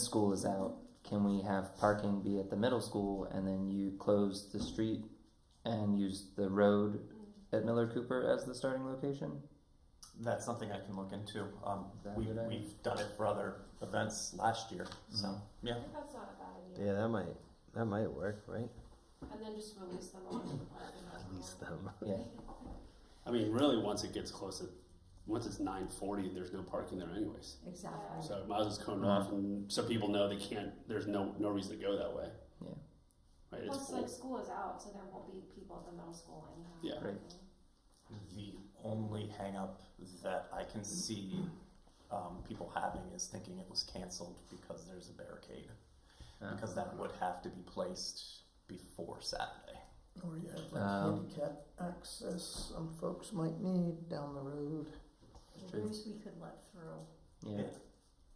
school is out, can we have parking be at the middle school and then you close the street and use the road at Miller Cooper as the starting location? That's something I can look into. that We, a good idea? we've done it for other events last year, so yeah. I think that's not a bad idea. Yeah, that might work, right? And then just release them all to the parking lot. Release them. Yeah. I mean, really, once it gets close to, once it's 9:40, there's no parking there anyways. Exactly. So might as well just cone it off, and so people know they can't. There's no reason to go that way. Yeah. Right. It's Plus, full. like, school is out, so there won't be people at the middle school anyhow. Yeah. Right. The only hang up that I can see people having is thinking it was canceled because there's a barricade. Because that would have to be placed before Saturday. Or you have like Um, handicap access some folks might need down the road. Those we could let through. Yeah.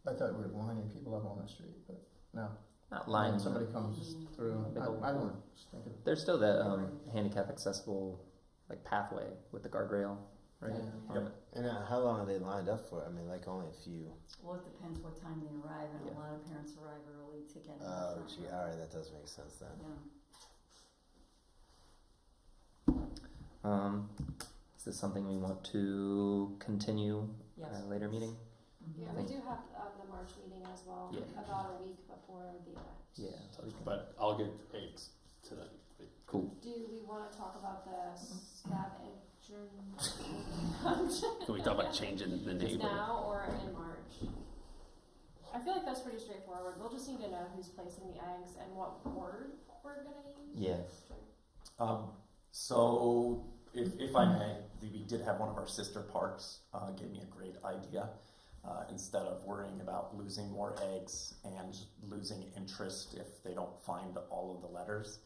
I thought we were lining people up on the street, but no. Not When lines. somebody comes through, Big old I don't board. know, just thinking. There's still that handicap accessible like pathway with the guardrail, right? Yeah. On it. And how long are they lined up for? I mean, like only a few. Well, it depends what time they arrive, and Yeah. a lot of parents arrive early to get in the Oh, front gee, row. all right, that does make sense then. Yeah. Is this something we want to continue Yes. at a later meeting? Yeah, we do have the March meeting as well, Yeah. about a week before the event. Yeah. But I'll get eggs tonight. Cool. Do we want to talk about the scavenger Can we talk about changing the name? now or in March? I feel like that's pretty straightforward. We'll just need to know who's placing the eggs and what word we're gonna use. Yeah. So, if I may, we did have one of our sister parks give me a great idea. Instead of worrying about losing more eggs and losing interest if they don't find all of the letters,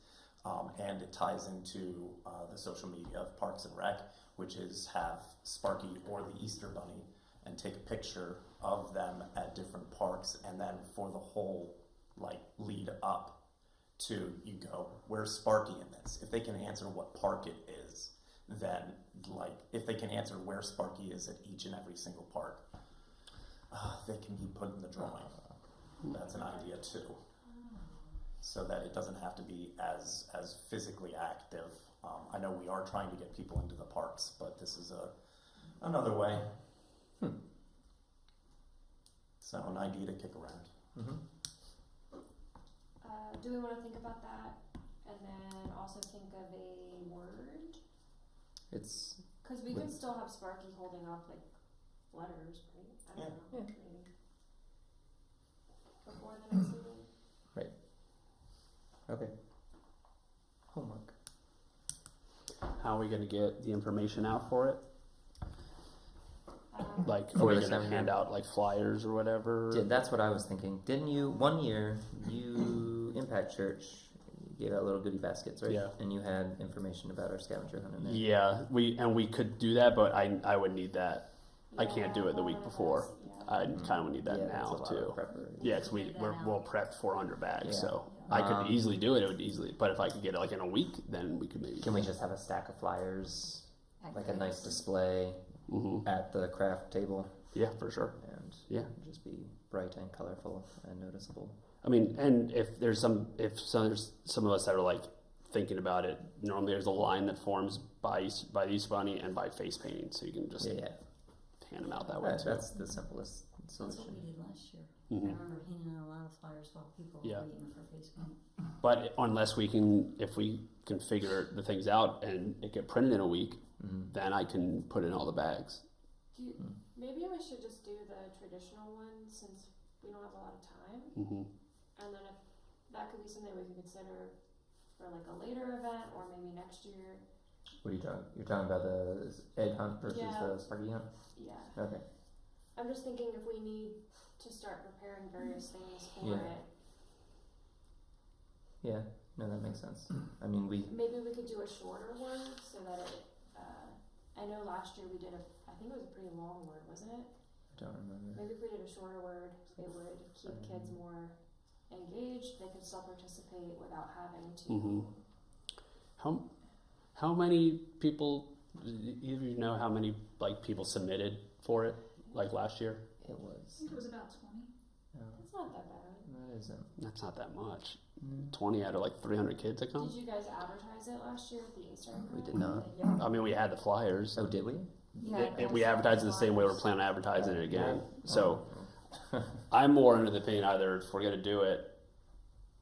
and it ties into the social media of Parks and Rec, which is have Sparky or the Easter Bunny and take a picture of them at different parks, and then for the whole lead up to, you go, where's Sparky in this? If they can answer what park it is, then if they can answer where Sparky is at each and every single park, they can be put in the drawing. That's an idea too, so that it doesn't have to be as physically active. I know we are trying to get people into the parks, but this is another way. So an idea to kick around. Mm-hmm. Do we want to think about that and then also think of a word? It's Because we could still have Sparky holding up letters, right? I don't know. Yeah. Maybe. Before the next meeting. okay. Homework. How are we going to get the information out for it? Are For we the going to seminar? hand out flyers or whatever? Yeah, that's what I was thinking. Didn't you, one year, Impact Church, gave out little goodie baskets, right? Yeah. And you had information about our scavenger hunt in there. Yeah, we could do that, but I would need that. I can't do it the week one of before. those, yeah. I kind of need that Yeah, that's now a lot too. of preparation. Yeah, because Figure that we'll out. prep 400 bags, Yeah. so I could Um, easily do it. It would easily, but if I could get it in a week, then we could maybe. Can we just have a stack of flyers, a nice display Mm-hmm. at the craft table, Yeah, for sure. and Yeah. just be bright and colorful and noticeable? I mean, and if there's there's some of us that are thinking about it, normally there's a line that forms by East Bunny and by face painting, so you can just Yeah. hand them out that way too. That's the simplest That's what solution. we did last year. Mhm. I remember handing out a lot of flyers while people Yeah. were waiting for face paint. But if we can figure the things out and it get printed in a week, Mhm. then I can put in all the bags. Maybe we should just do the traditional one since we don't have a lot of time. Mm-hmm. And then if that could be something we could consider for a later event or maybe next year. What are you talking? You're talking about the egg hunt versus Yeah. the Sparky hunt? Yeah. Okay. I'm just thinking if we need to start preparing various things for Yeah. it, Yeah. No, that makes sense. I mean, maybe we could do a shorter word so that it, I know last year we did I think it was a pretty long word, wasn't it? I don't remember. Maybe if we did a shorter word, it would keep kids more engaged. They could still participate without having to. Mm-hmm. How many people? Either of you know how many people submitted for it last year? It I was. think it was about 20. No, It's not that bad. that isn't. That's not that much. 20 out of 300 kids that come. Did you guys advertise it last year at the Easter egg We hunt? did not. Yeah. I mean, we had the flyers. Oh, did we? We advertised it the same way we're planning on advertising it again. So I'm more under the opinion either if we're gonna do it,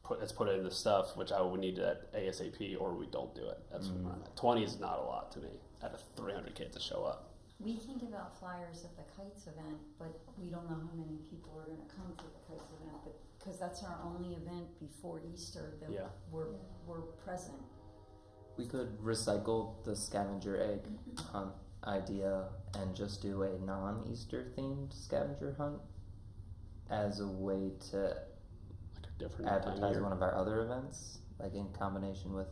let's put it in the stuff, which I would need at ASAP, or we don't do it. That's where I'm at. 20 is not a lot to me out of 300 kids to show up. We can give out flyers at the Kites event, but we don't know how many people are going to come to the Kites event, because that's our only event before Easter that Yeah. we're present. We could recycle the scavenger egg hunt idea and just do a non-Easter themed scavenger hunt as a way to Like a different time of advertise year. one of our other events, in combination with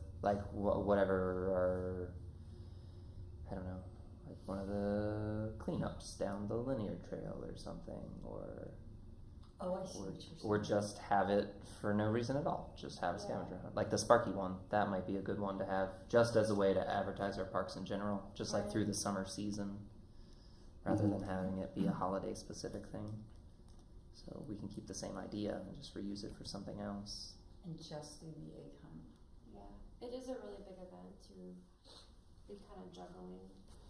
whatever our, I don't know, one of the cleanups down the linear trail or something, or Oh, I see what you're saying. or just have it for no reason at all. Just have a scavenger hunt, like the Sparky one. That might be a good one to have, just as a way to advertise our parks in general, just Right. through the summer season, rather than having it be a holiday specific thing. So we can keep the same idea and just reuse it for something else. And just do the egg hunt. Yeah, it is a really big event to be kind of juggling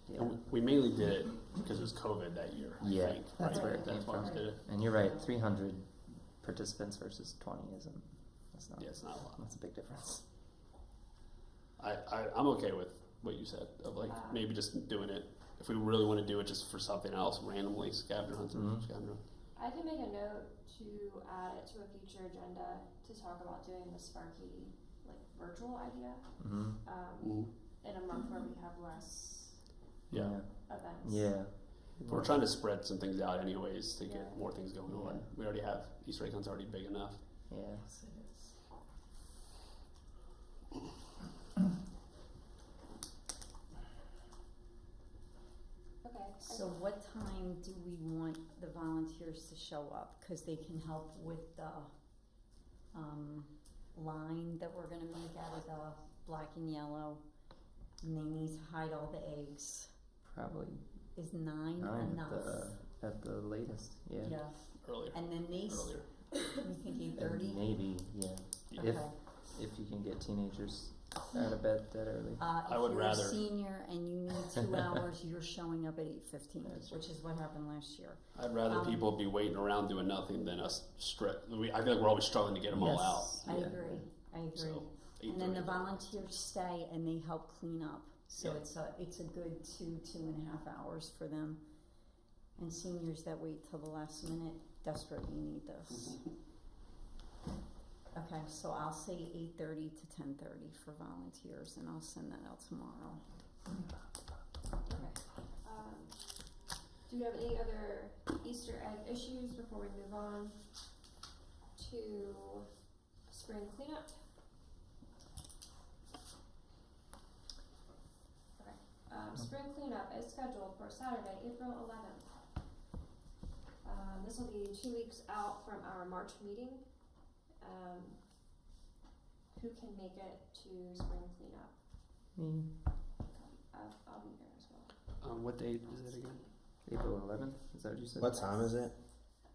Yeah. And we mainly did it because it was COVID that year. I Yeah, think, that's right? where it That's came why we from. did it. And you're right, 300 participants versus 20 isn't. That's not. Yeah, it's not a lot. That's a big difference. I'm okay with what you said of like maybe just doing it if we really want to do it just for something else randomly scavenger hunt. Scavenger hunt. I can make a note to add it to a future agenda to talk about doing the Sparky like virtual idea in a month where we have less Yeah. events. Yeah. We're trying to spread some things out anyways to get Yeah. more things going on. We already have Easter egg hunt's already big enough. Yeah. Okay. So what time do we want the volunteers to show up? Cause they can help with the, line that we're gonna make out of the black and yellow. And they need to hide all the eggs. Probably Is 9 9 enough? at the latest. Yeah. Yeah, Earlier. and then they, Earlier. you think 8:30? Maybe, yeah. Okay. If you can get teenagers out of bed that early. I would If rather- you're a senior and you need 2 hours, you're showing up at 8:15, which is what happened last year. I'd rather people be waiting around doing nothing than us I feel like we're always struggling to get them all out. I Yeah. agree, I agree. So, And then the 8:30. volunteers stay and they help clean up, so Yeah. it's a good 2.5 hours for them. And seniors that wait till the last minute desperately need this. Okay, so I'll say 8:30 to 10:30 for volunteers, and I'll send that out tomorrow. Okay. Do you have any other Easter egg issues before we move on to spring cleanup? Okay. Spring cleanup is scheduled for Saturday, April 11th. This will be 2 weeks out from our March meeting. Who can make it to spring cleanup? Me. I'll be there as well. What date is it again? April 11th. Is that what you said? What time is it?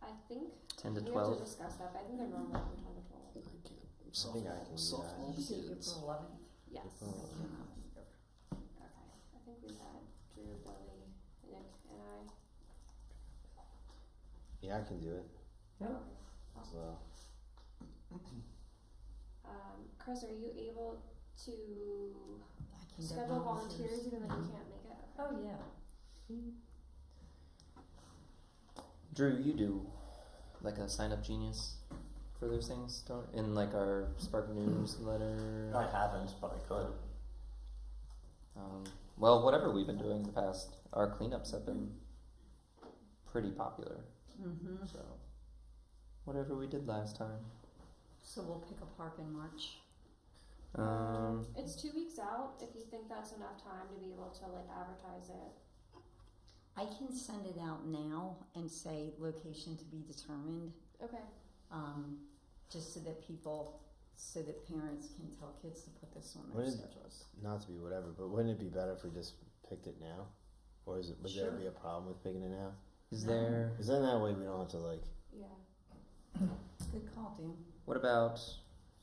I think 10 to we have 12. to discuss that, but I think they're normally from 10 to 12. I can't. I think I can do that. Softball Did you say kids. April 11th? Yes. Oh. Okay. I think we had Drew, Billy, Nick, and I. Yeah, I can do it Yeah. Okay. as Awesome. well. Chris, are you able to I can get schedule volunteers even though you can't make it? Okay. Oh, yeah. Drew, you do like a sign up genius for those things, don't? In like our Spark newsletter. I haven't, but I could. Well, whatever we've been doing in the past, our cleanups have been pretty popular. Mm-hmm. So, whatever we did last time. So we'll pick a park in March. It's 2 weeks out. If you think that's enough time to be able to like advertise it. I can send it out now and say location to be determined, Okay. just so that parents can tell kids to put this on their Wouldn't- schedules. Not to be whatever, but wouldn't it be better if we just picked it now? Or would there Sure. be a problem with picking it now? Is there? Because then that way we don't have to like. Yeah. Good call, Dan. What about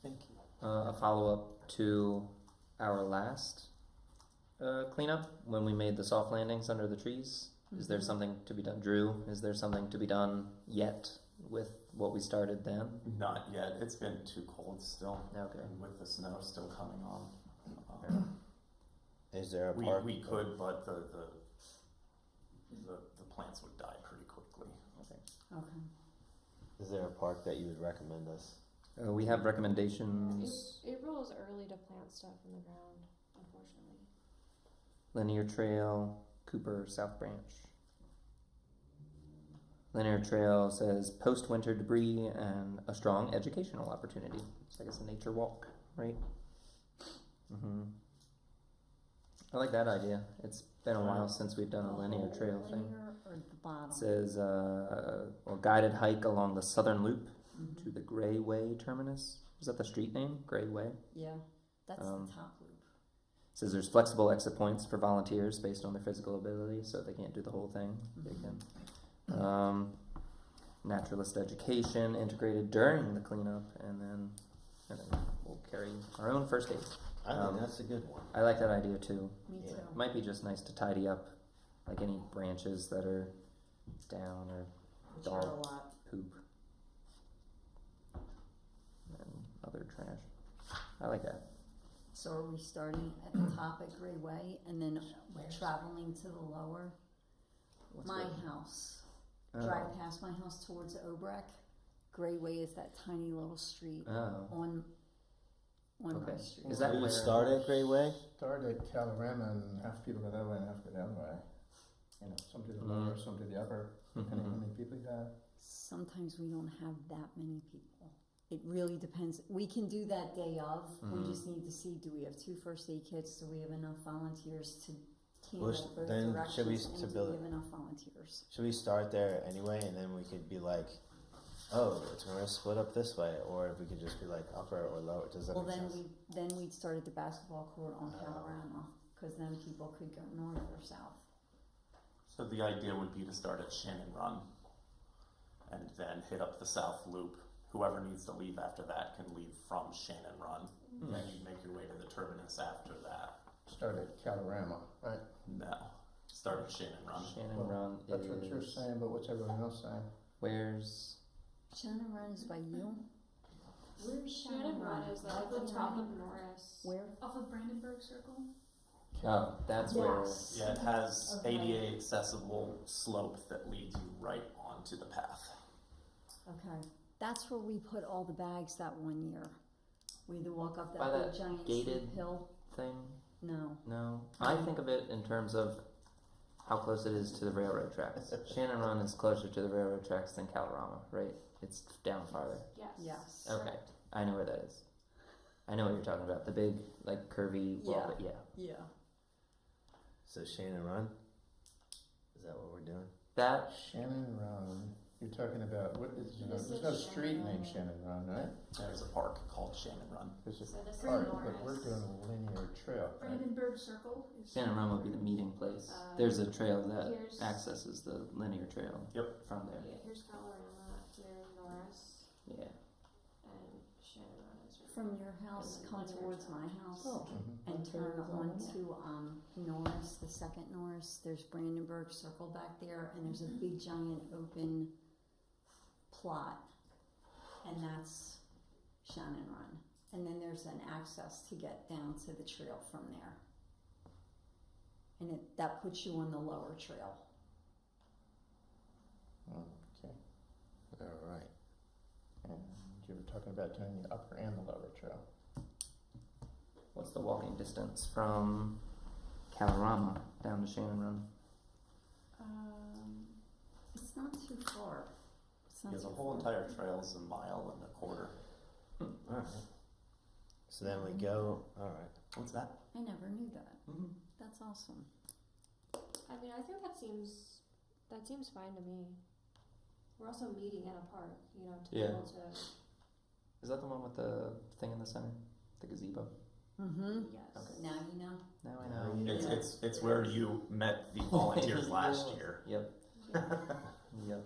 Thank you. a follow up to our last cleanup when we made the soft landings under the trees? Is there something to be done, Drew? Is there something to be done yet with what we started then? Not yet. It's been too cold still. Okay. And with the snow still coming on. Is there a We park? could, but the plants would die pretty quickly. Okay. Is there a park that you would recommend us? We have recommendations. April is early to plant stuff in the ground, unfortunately. Linear Trail, Cooper, South Branch. Linear Trail says post-winter debris and a strong educational opportunity. It's like it's a nature walk, right? I like that idea. It's been a while since we've done a linear trail thing. Linear or the bottom? It says or guided hike along the southern loop to the Gray Way terminus. Is that the street name? Gray Way? Yeah, that's the top loop. Says there's flexible exit points for volunteers based on their physical ability, so if they can't do the whole thing, they can. Naturalist education integrated during the cleanup, and then we'll carry our own first aid. I think that's a good one. I like that idea too. Me Yeah. too. It might be just nice to tidy up like any branches that are down or Which are a dog lot. poop and other trash. I like that. So are we starting at the top at Gray Way and then traveling to the lower? What's My good? house. Oh. Drive past my house towards Obrecht. Gray Way is that tiny little street Oh. on my Okay. street. Is that We where- start at Great Way? Start at Calorama and half people go that way and half go the other way. You know, some do the lower, some do the upper, depending on how many people you have. Sometimes we don't have that many people. It really depends. We can do that day of. We Mhm. just need to see, do we have 2 first aid kits? Do we have enough volunteers to handle Well, both then should we directions? to And do build we it- have enough volunteers? Should we start there anyway, and then we could be like, oh, it's gonna split up this way, or if we could just be like upper or lower? Does that Well, make then sense? we'd start at the basketball court on Calorama, because then people could go north or south. So the idea would be to start at Shannon Run and then hit up the south loop. Whoever needs to leave after that can leave from Shannon Run. Then you make your way to the terminus after that. Start at Calorama, right? No. Start at Shannon Run. Shannon Well, Run That's what you're is saying, but what's everyone else saying? where's Shannon Run is by you? Where's Shannon Run is like Right the behind top you? of Norris. Where? Off of Brandenburg Circle. oh that's where Yes. Yeah, it has Okay. ADA accessible slope that leads you right onto the path. Okay, that's where we put all the bags that one year. We had to walk up By that big that giant gated- steep hill. thing. No, No, I think of it in terms of how close it is to the railroad tracks. Shannon Run is closer to the railroad tracks than Calorama, right? It's down farther. Yes. yes. Okay, I know where that is. I know what you're talking about. The big, like, curvy wall. Yeah. But yeah, Yeah. So Shannon Run? Is that what we're doing? that Shannon Run, you're talking about, what is, This there's is no Shannon street Run. named Shannon Run, right? There's a park called Shannon Run. There's a So this is park, but Norris. we're doing a linear trail, right? Brandenburg Circle is. Shannon Run would be the meeting place. Um, There's a trail that here's- accesses the linear trail. Yep. From there. Yeah, here's Calorama, here Norris, Yeah. and Shannon Run is right From your house, And then come linear towards trail. my house Mhm. and turn onto Norris, the second Norris. There's Brandenburg Circle back there, and there's a big giant open plot, and that's Shannon Run. And then there's an access to get down to the trail from there. And that puts you on the lower trail. Okay, All right. and you were talking about doing the upper and the lower trail. What's the walking distance from Calorama down to Shannon Run? It's not too far. It's not Yeah, the too whole far. entire trail is a mile and a quarter. All right. So then we go, all right. What's that? I never knew that. Mm-hmm. That's awesome. I mean, I think that seems fine to me. We're also meeting in a park, you know, to Yeah. be able to. Is that the one with the thing in the center? The gazebo? Mm-hmm. Yes. Okay. Now you know. Now I Now know. you know. It's where you met the volunteers last year. Yep. Yeah. Yep.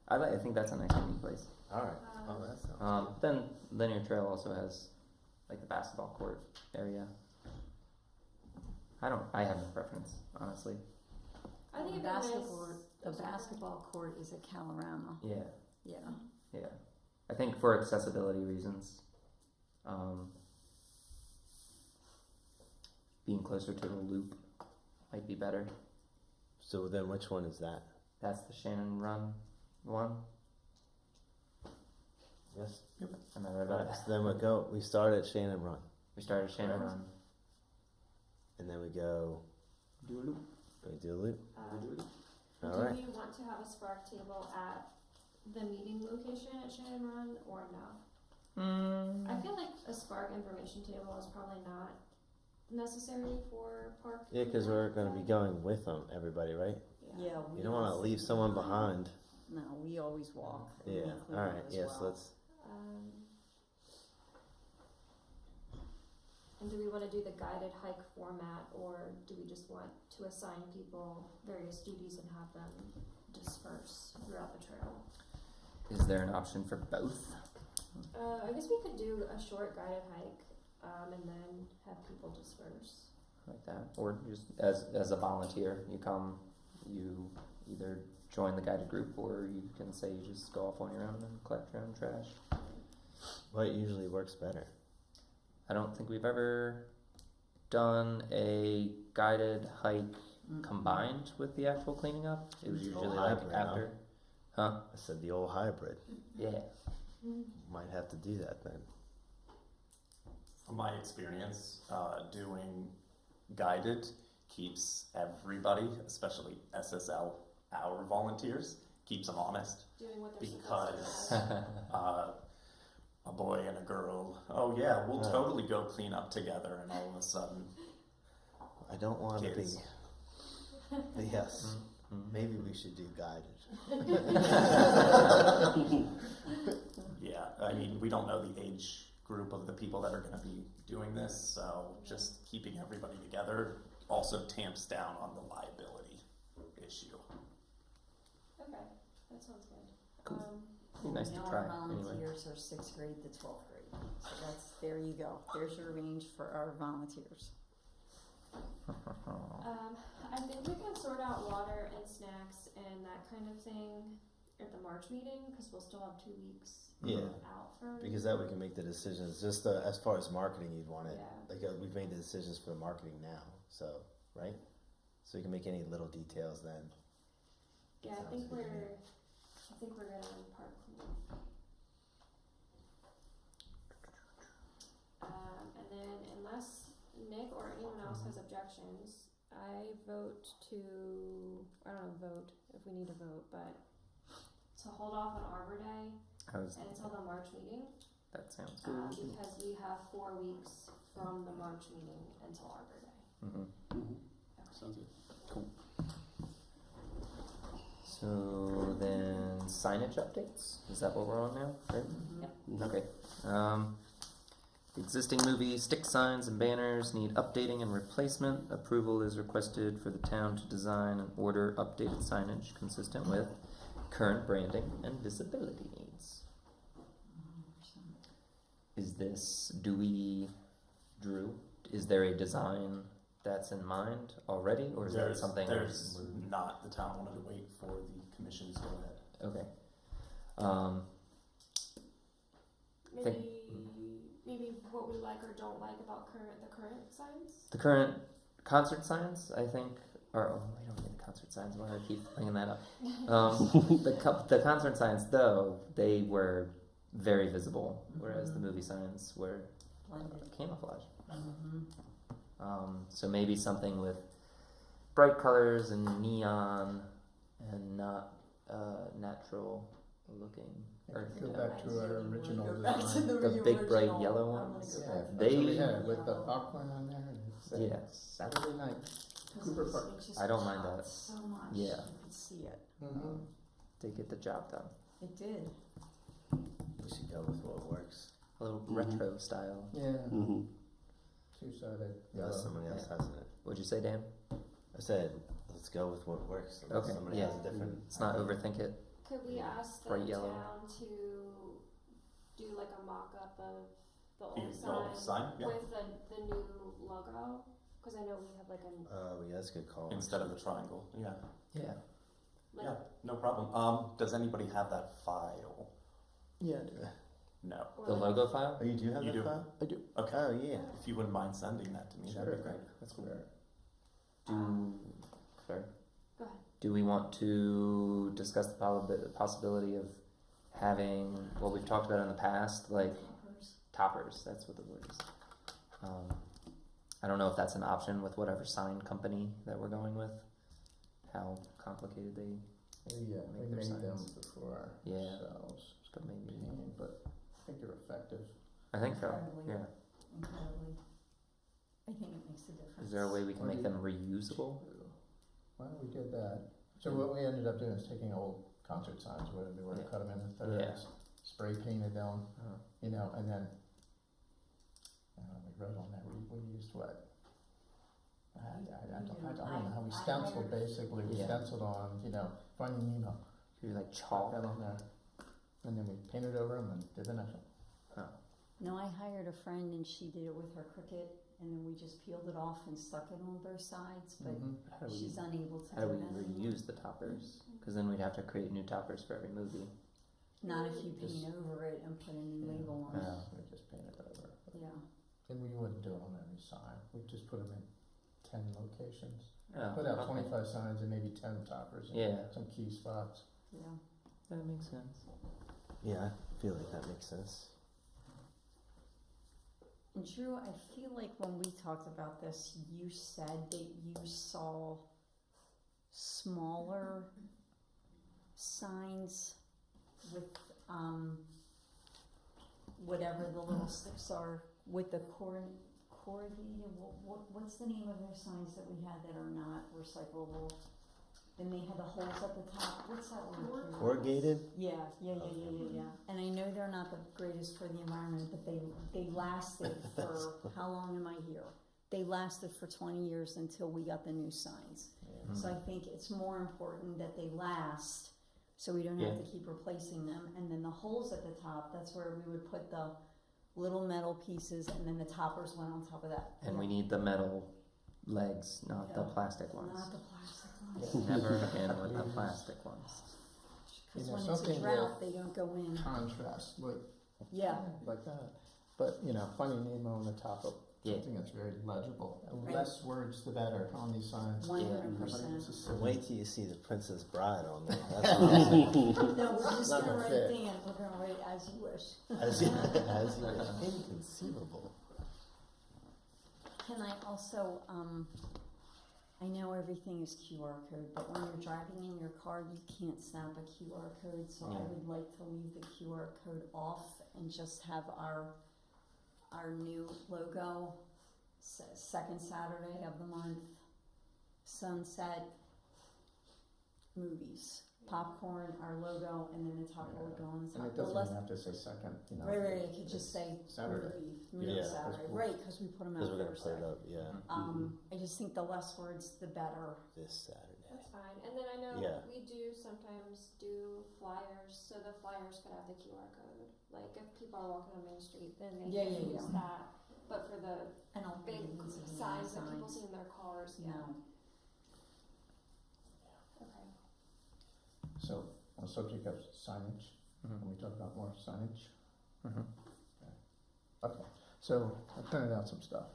I think that's a nice meeting place. All right. Oh, that sounds Then linear trail also has like the basketball court area. I have no preference, honestly. I think the it'd be basketball, nice. the basketball court is at Calorama. Yeah, Yeah. yeah. I think for accessibility reasons, being closer to the loop might be better. So then which one is that? That's the Shannon Run one. Yes. Am I right about it? So then we start at Shannon Run, We started Shannon Right. Run. and then we go, Do a loop. we do a loop. All Do right. we want to have a SPARC table at the meeting location at Shannon Run or no? I feel like a SPARC information table is probably not necessary for park. Yeah, because we're going to be going with them, everybody, right? Yeah. You don't want to leave someone behind. No, we always walk. We Yeah. include All them right. as Yes. well. Let's. And do we want to do the guided hike format, or do we just want to assign people various duties and have them disperse throughout the trail? Is there an option for both? I guess we could do a short guided hike, and then have people disperse. like that, or just as a volunteer, you come, you either join the guided group, or you can say you just go off on your own and collect your own trash. What usually works better? I don't think we've ever done a guided hike combined with the actual cleaning up. It was usually like hybrid, after. Huh? I said the old hybrid. Yeah. Might have to do that then. From my experience, doing guided keeps everybody, especially SSL, our volunteers, keeps them honest. Doing what they're Because supposed to. a boy and a girl, oh yeah, we'll totally go clean up together, and all of a sudden, I don't want to be. kids. Yes. Maybe we should do guided. Yeah, I mean, we don't know the age group of the people that are going to be doing this, so just keeping everybody together also tamps down on the liability issue. Okay, that sounds good. Cool. Be nice to Now try. our Anyway. volunteers are 6th grade to 12th grade. So there you go. There's your range for our volunteers. I think we can sort out water and snacks and that kind of thing at the March meeting, because we'll still have 2 weeks Yeah. out from. Because that we can make the decisions. Just as far as marketing, you'd want it. Yeah. Like we've made the decisions for the marketing now. So right. So you can make any little details then. Yeah, I Sounds think good to me. we're gonna park clean. And then unless Nick or anyone else has objections, I vote to, I don't know, vote if we need to vote, but to hold off on Arbor Day until the March meeting, That sounds good. because we have 4 weeks from the March meeting until Arbor Day. Sounds good. So then signage updates. Is that what we're on now? Right? Okay. The existing movie stick signs and banners need updating and replacement. Approval is requested for the town to design and order updated signage consistent with current branding and visibility needs. Is there a design that's in mind already, or is that something There's not. The town wanted to wait for the commission's go ahead. Okay. Maybe what we like or don't like about the current signs. The current concert signs, I think, we don't need the concert signs. Why do I keep bringing that up? The concert signs, though, they were very visible, whereas the movie signs were camouflage. So maybe something with bright colors and neon and not natural looking. Or, Go back to our original Go back to design. the big bright yellow ones. Yeah, that's what They- we had with the popcorn on there, and it said Yeah. Saturday night, Cooper Park. I don't mind that. So much. Yeah. You could see it. They get the job done. It did. We should go with what works. A little retro style. Yeah, Mm-hmm. two-sided. Unless somebody else has it. What'd you say, Dan? I said, let's go with what works. Unless Okay, somebody yeah. has a different. Let's not overthink it. Could we ask the Bright yellow. town to do like a mock-up of the old The old sign, yeah. with the new logo? Because I know we have like an Oh, yeah, that's a good call. Instead of the triangle. Yeah. Yeah. like, Yeah, no problem. Does anybody have that file? Yeah. No. or The like- logo file? Oh, you do have You that do? file? I do. Okay. Oh, yeah. If you wouldn't mind sending that to me, that'd be great. That's cool. Go ahead. Do we want to discuss the possibility of having what we've talked about in the past, like toppers? That's what the word is. I don't know if that's an option with whatever sign company that we're going with. How complicated they, Yeah, we Make their made them signs. before Yeah. ourselves. but maybe. But I think they're effective. I think so. Incredibly. Yeah. Incredibly. I think it makes a difference. Is there a way we can make them reusable? Well, we did that. So what we ended up doing is taking old concert signs, where they were, Yeah. cut them into thirds, spray painted them, Uh, and then we wrote on that. We used what? I don't know how we stenciled, basically. We Yeah. stenciled on, Finding Nemo. you like Chalk chalk that on there. And then we painted over them and did the next one. No, I hired a friend and she did it with her Cricut and then we just peeled it off and stuck it on both sides, but How do we, she's unable to how do do we that anymore. reuse the toppers? Because then we'd have to create new toppers for every movie. Not if you paint over it and put a new label on it. Yeah, we just paint it over. Yeah. And we wouldn't do it on every sign. We'd just put them in 10 locations. Oh, Put out okay. 25 signs and maybe 10 toppers in Yeah. some key spots. Yeah. That makes sense. Yeah, I feel like that makes sense. And Drew, I feel like when we talked about this, you said that you saw smaller signs with whatever the little sticks are with the corrugated. What's the name of their signs that we had that are not recyclable? And they had the holes at the top. What's that word? Corrugated? Yeah. And I know they're not the greatest for the environment, but they lasted for, how long am I here? They lasted for 20 years until we got the new signs. So I think it's more important that they last, so we don't have to keep replacing them. And then the holes at the top, that's where we would put the little metal pieces, and then the toppers went on top of that. And we need the metal legs, not the plastic ones. Not the plastic ones. Never again with the plastic ones. Because You know, when it's a something drought, they don't go in. Contrast, Yeah. like that. But, Finding Nemo on the top of something that's very legible. The Right. less words, the better on these signs. 100%. Wait till you see the Princess Bride on there. That's what I'm saying. No, we're just Not gonna gonna write fit. Dan. We're gonna write as you wish. As you inconceivable. Can I also, I know everything is QR code, but when you're driving in your car, you can't snap a QR code, so I would like to leave the QR code off and just have our new logo, second Saturday of the month, sunset, movies, popcorn, our logo, and then the top will go on the And top. it The doesn't less- even have to say second, Right, it could just say Saturday. movie Yeah. Saturday, right, because we put them Because out we're going to put Thursday. it up, yeah, I just think the less words, the better. this Saturday. That's fine. And then I know Yeah. we do sometimes do flyers, so the flyers could have the QR code. Like if people are walking on Main Street, then they Yeah, can yeah, use yeah. that. But for the I don't big think it needs to be signs that people signs. see in their cars, yeah. No. Okay. So, on the subject of signage, can we talk about more signage? Okay, so I printed out some stuff.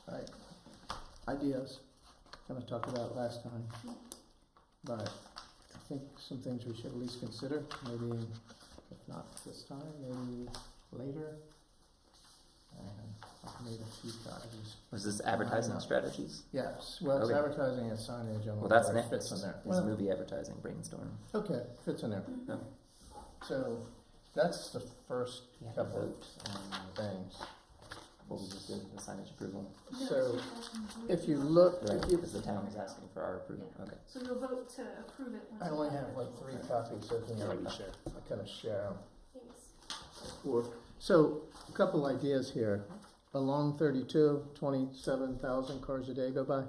Right, ideas, kind of talked about last time, but I think some things we should at least consider, maybe if not this time, maybe later. And I've made a few copies. Was this advertising strategies? Yes, well, it's Okay. advertising and signage, and Well, that's it next. fits in there. Is movie advertising brainstorm. Okay, fits in there. No. So that's the first Yeah, couple of vote. things. What we just did, the signage approval. So if you look, Right, if you, because the town is asking for our approval. Okay. So you'll vote to approve it once I you only have have it. like 3 copies of Yeah, we the, can share. I kind of share 'em. Thanks. So a couple ideas here. Along 32, 27,000 cars a day go by,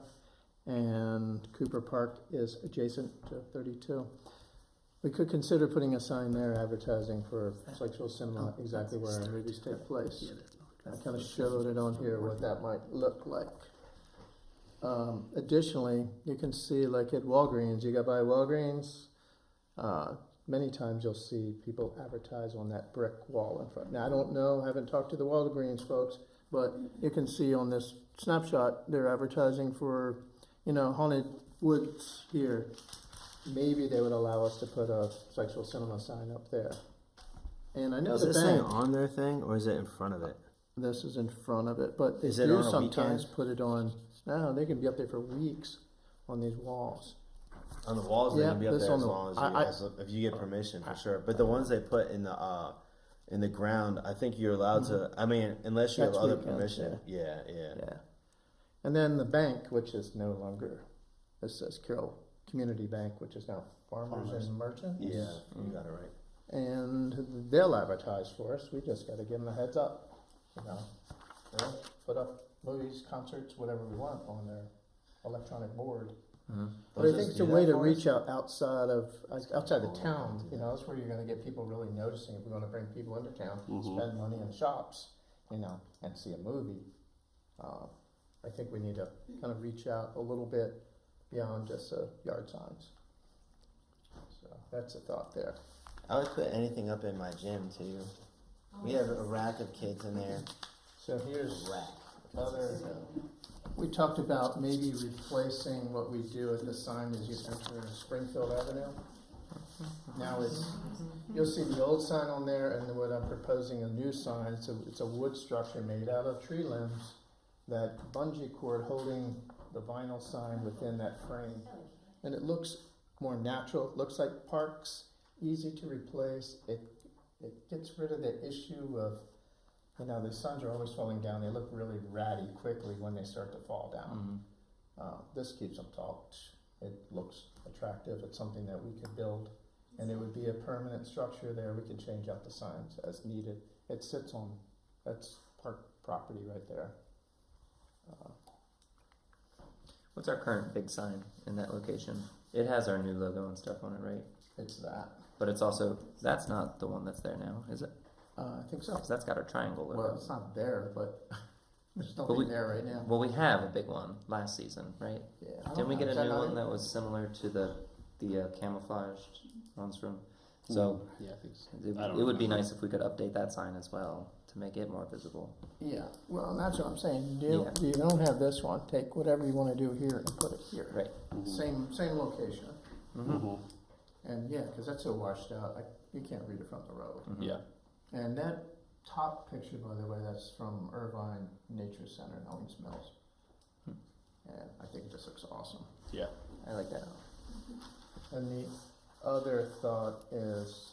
and Cooper Park is adjacent to 32. We could consider putting a sign there advertising for Sykesville Cinema, exactly where our movies take place. I kind of showed it on here what that might look like. Additionally, you can see like at Walgreens, you go by Walgreens, many times you'll see people advertise on that brick wall in front. Now, I don't know, haven't talked to the Walgreens folks, but you can see on this snapshot, they're advertising for, Haunted Woods here. Maybe they would allow us to put a Sykesville Cinema sign up there. And I know Is the this thing bank, on their thing, or is it in front of it? this is in front of it, but they Is it do on a sometimes weekend? put it on, no, they can be up there for weeks on these walls. On the walls, they Yeah, can be up this there on as the- long as if you get permission, for sure. But the ones they put in the ground, I think you're allowed to. I mean, unless you That's have other weekends, permission. yeah. Yeah. Yeah. And then the bank, which is no longer, this says Carroll Community Bank, which is now Farmers and Merchants. Yeah, you got it right. And they'll advertise for us. We just got to give them a heads up. They'll put up movies, concerts, whatever we want on their electronic board. But I think it's a way to reach out outside the town. That's where you're going to get people really noticing. If we're going to bring people into town, spend money in shops, and see a movie. I think we need to kind of reach out a little bit beyond just yard signs. So that's a thought there. I would put anything up in my gym too. We have a rack of kids in there. So here's Rack. other. We talked about maybe replacing what we do at the sign as you enter Springfield Avenue. Now you'll see the old sign on there, and then what I'm proposing a new sign. It's a wood structure made out of tree limbs, that bungee cord holding the vinyl sign within that frame, and it looks more natural. It looks like parks, easy to replace. It gets rid of the issue of, the signs are always falling down. They look really ratty quickly when they start to fall down. This keeps them tall. It looks attractive. It's something that we could build, and it would be a permanent structure there. We can change out the signs as needed. It sits on, that's park property right there. What's our current big sign in that location? It has our new logo and stuff on it, right? It's that. But it's also, that's not the one that's there now, is it? I think so. 'Cause that's got our triangle logo. Well, it's not there, but there's But nothing we- there right now. Well, we have a big one last season, right? Yeah. Didn't we get Is a that new not one it? that was similar to the camouflaged ones from? So Yeah, I think so. it, I don't it would be remember. nice if we could update that sign as well to make it more visible. Yeah. Well, and that's what I'm saying. Yeah. You don't have this one. Take whatever you want to do here and put it here. Right. Same location. Mm-hmm. And yeah, because that's so washed out. You can't read it from the road. Mm-hmm. Yeah. And that top picture, by the way, that's from Irvine Nature Center in Owings Mills. And I think it just looks awesome. Yeah. I like that. And the other thought is,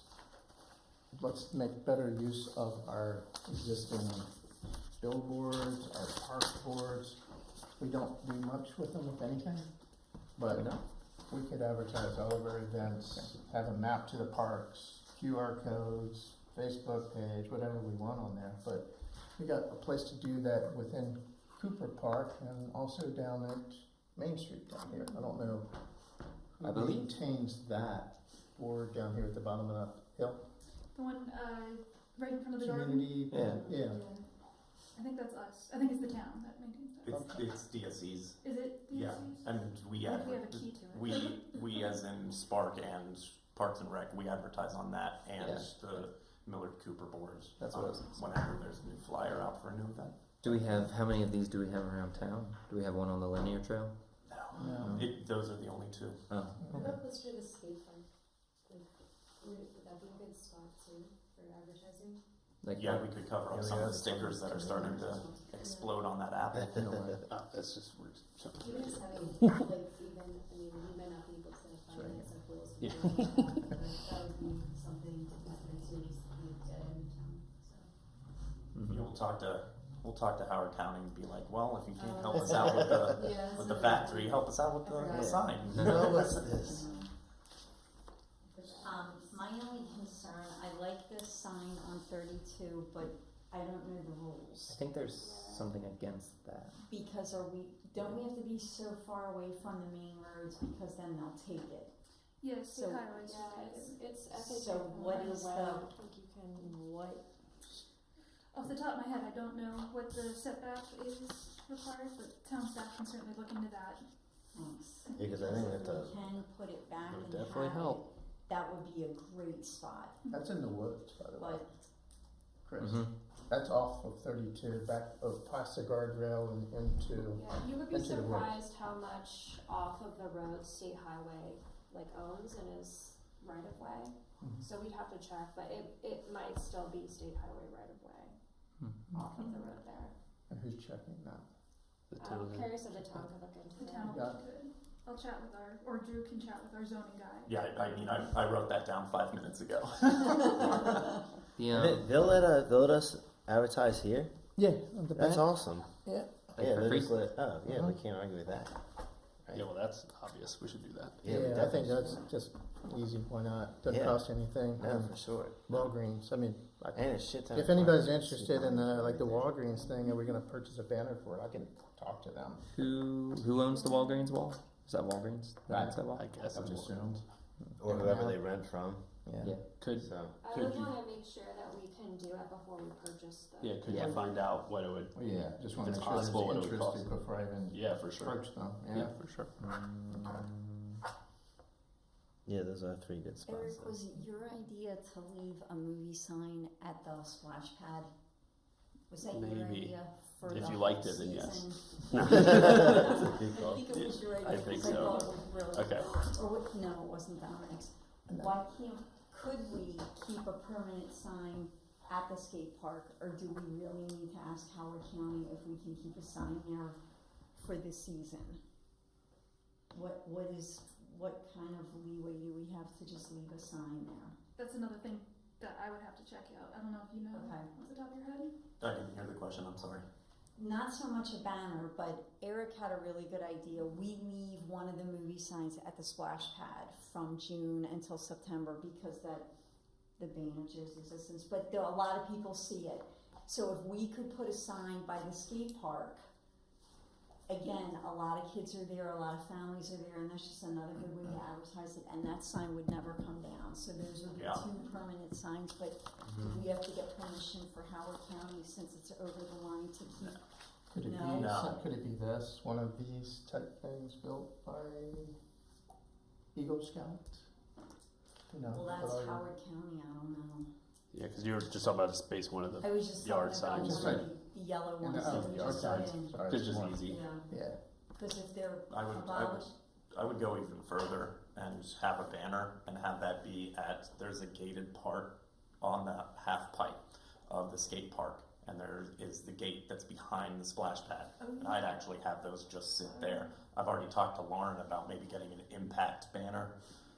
let's make better use of our existing billboards, our park boards. We don't do much with them, if anything, but we could advertise all of our events, have a map to the parks, QR codes, Facebook page, whatever we want on there. But we got a place to do that within Cooper Park and also down at Main Street down here. I don't know I who believe- maintains that board down here at the bottom of the hill. The one right in front of the garden. Community. Yeah. I think that's us. I think it's the town that maintains that. It's DSE's. Is it? Yeah, DC's? and we I think we have a key to it. we as in SPARC and Parks and Rec, we advertise on that and Yeah. the Millard Cooper boards. That's what I was whenever there's a new flyer out for a new event. Do we have, how many of these do we have around town? Do we have one on the linear trail? No. Those are the only two. Oh, What about closer to the skate park? Like, would that be a good spot too for advertising? like Yeah, that? we could cover up Yeah, some of the that's stickers that are starting to explode on that app. That's just weird. Even just having, like, even, I mean, we might not be able to find Right. it as a rules. Yeah. That would be something to consider too, just to be dead in town, so. Mhm. We'll talk to Howard County and be like, well, if you can't help us out with the Yeah. with the factory, help us out with the sign. No, what's this? My only concern, I like this sign on 32, but I don't know the I rules. think there's something against that. Because don't we have to be so far away from the main roads because then they'll take it? Yes, So- the highways. Yeah, it's I think So what right is away, the- I think you can What, Off the top of my head, I don't know what the setback is required, but town staff can certainly look into that. thanks. Because I think that If we can put it back It would and definitely have help. it, that would be a great spot. That's in the woods, by the way, But Chris. Mhm. That's off of 32, back past the guardrail and into. Yeah, you would be Into the woods. surprised how much off of the road state highway owns and is right of way. Mhm. So we'd have to check, but it might still be state highway right of way off of the road there. And who's checking that? The town. Carrie said the town could look into The it. town will Yeah. look into it. I'll chat with or Drew can chat with our zoning guy. Yeah, I mean, I wrote that down 5 minutes ago. The They'll let us advertise here. Yeah, on the That's back. awesome. Yeah. like Yeah, for they free? just let. Oh, yeah, we Mhm. can't argue with that. Right. Yeah, well, that's obvious. We should do that. Yeah, we I think definitely that's should. just easy. Why not? Doesn't Yeah. cost anything. No, And for sure. Walgreens. I mean, And a shit ton. if of anybody's parking. interested in the Walgreens thing, and we're going to purchase a banner for it, I can talk to them. Who owns the Walgreens wall? Is that Walgreens? That owns that wall? I guess I've it's assumed. or whoever they rent from. Yeah. Yeah. Could So I Could would you- want to make sure that we can can do it before we purchase the. Yeah, could Yeah. you find out what it would? Well, yeah, just want If to it's make sure there's possible, what it would cost. interested before I even Yeah, for sure. approach them. Yeah, for sure. Yeah, those are 3 good spots. Eric, though. was it your idea to leave a movie sign at the splash pad? Was that your Maybe. idea for If the you liked whole it, then yes. season? That's a good I call. think it was your idea. I think 'cause so. thought it was really Okay. Or what, no, it wasn't Dominic's. No. Why could we keep a permanent sign at the skate park, or do we really need to ask Howard County if we can keep a sign there for this season? What kind of leeway do we have to just leave a sign there? That's another thing that I would have to check out. I don't know if you know Okay. off the top of your head. I didn't hear the question, I'm sorry. Not so much a banner, but Eric had a really good idea. We leave one of the movie signs at the splash pad from June until September because the banner shows existence, but a lot of people see it. So if we could put a sign by the skate park, again, a lot of kids are there, a lot of families are there, and that's just another good way to advertise it, and that sign would never come down. So those would be Yeah. 2 permanent signs, but we have to get permission for Howard County since it's over the line to keep. Could it be? No. Could it be this? One of these type things built by Eagle Scout? You know, Well, put that's all your- Howard County, I don't know. Yeah, because you were just talking about a space one of the. I was just Yard talking about signs. one of the yellow Yeah, ones no, that we yard just signs. put in. Sorry, It's just more. easy. Yeah, Yeah. because if they're I would abolished, go even further and have a banner and have that be there's a gated part on the half pipe of the skate park, and there is the gate that's behind the splash pad. And I'd actually have those just sit there. I've already talked to Lauren about maybe getting an impact banner,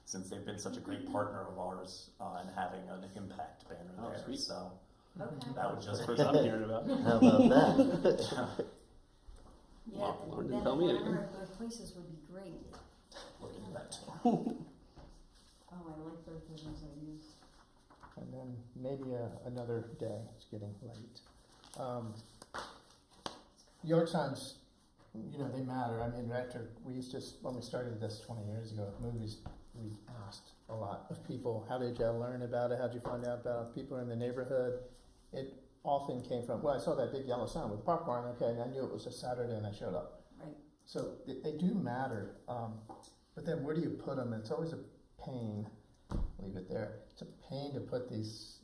since they've been such a great partner of ours, and having an impact banner Oh, there. sweet. So okay. that would That's just the first I'm hearing about. How about that? Yeah, Well, Lauren then didn't tell a me banner anything. at both places would be great. look into that too. Oh, I like both of those ideas. And then maybe another day. It's getting late. Yard signs, you know, they matter. I mean, when we started this 20 years ago with movies, we asked a lot of people, how did you learn about it? How did you find out about it? People in the neighborhood. It often came from, well, I saw that big yellow sign with popcorn, okay, and I knew it was a Saturday and I showed up. Right. So they do matter. But then where do you put them? It's always a pain. Leave it there. It's a pain to put these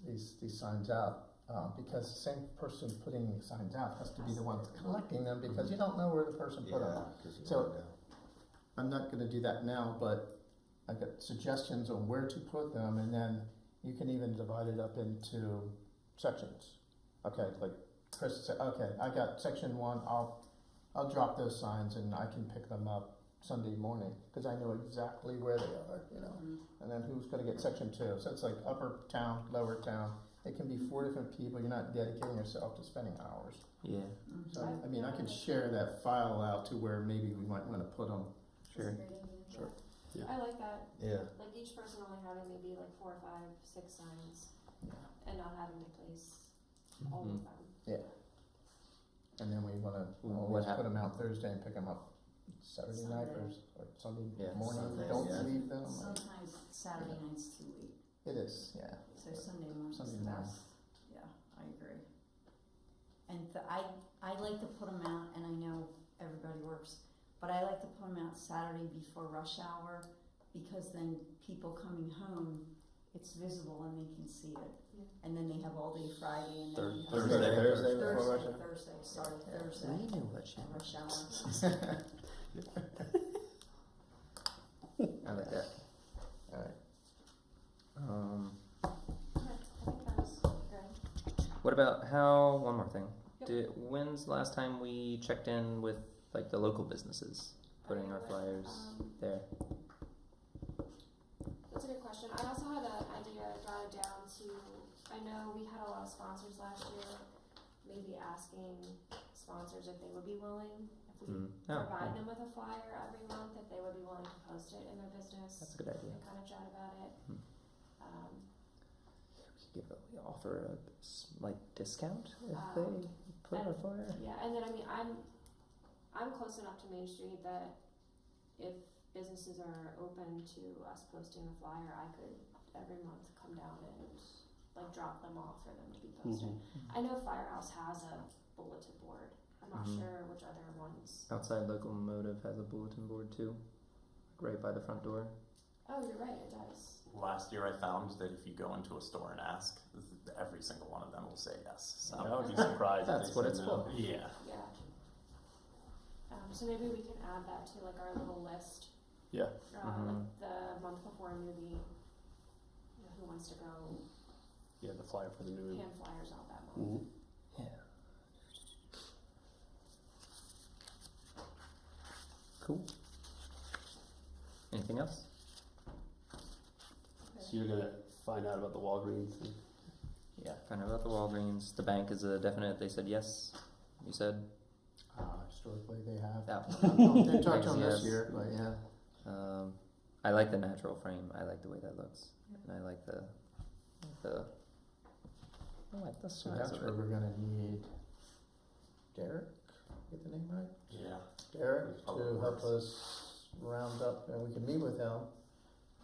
signs out. Because the same person putting the signs out has to be the one collecting them because you don't know where the person put them. 'cause you So- never know. I'm not going to do that now, but I've got suggestions on where to put them, and then you can even divide it up into sections. Okay, like Chris said, okay, I got section 1. I'll drop those signs and I can pick them up Sunday morning because I know exactly where they are, you know. And then who's going to get section 2? So it's like upper town, lower town. It can be 4 different people. You're not dedicating yourself to spending hours. Yeah, So I mean, I can share that file out to where maybe we might want to put them. sure. That's a great idea. Sure. Yeah. I like that. Yeah. Like each person only having maybe like 4 or 5, 6 signs, Yeah. and not having to place all Mhm. of them. And then we want to What always put hap- them out Thursday and pick them up Saturday night or Sunday Yeah, morning. Sunday, Don't yeah. leave them. Sometimes Saturday night's too late, It is, yeah. so Sunday morning's Sunday the morning. best. Yeah, I agree. And I like to put them out, and I know everybody works, but I like to put them out Saturday before rush hour because then people coming home, it's visible and they can see it. Yeah. And then they have all day Friday and then Thursday before rush hour? Thursday, sorry, Thursday, I knew what she rush hour. I like that. Alright. Okay, I think that was good. What about one more thing. Yep. When's the last time we checked in with like the local businesses, putting our flyers there? That's a good question. I also had an idea jotted down to, I know we had a lot of sponsors last year, maybe asking sponsors if they would be willing, if we provide them with a flyer every month, if they would be willing to post it in their business That's a good idea. and kind of chat about it. We offer a like discount if Um, they put our flyer. Yeah, and then I mean, I'm close enough to Main Street that if businesses are open to us posting the flyer, I could every month come down and like drop them off for them to be posted. I know Firehouse has a bulletin board. I'm not sure which other ones. Outside Locomotive has a bulletin board too, right by the front door. Oh, you're right, it does. Last year I found that if you go into a store and ask, every single one of them will say yes. So I would be surprised. if That's they what said it's no. for. yeah. Yeah. So maybe we can add that to like our little list. Yeah. Like the month before a movie, who wants to go Yeah, the flyer for the new. hand flyers out that month. Yeah. Cool. Anything else? So you're gonna find out about the Walgreens thing? Yeah, find out about the Walgreens. The bank is a definite. They said yes. You said. Historically, they have. Yeah. They talked on Yes. this year, but yeah. I like the natural frame. I like the way that looks, and I like the. I like the So size that's of where it. we're gonna need Derek, get the name right? Yeah. Derek Public to help Works. us round up, and we can meet with him,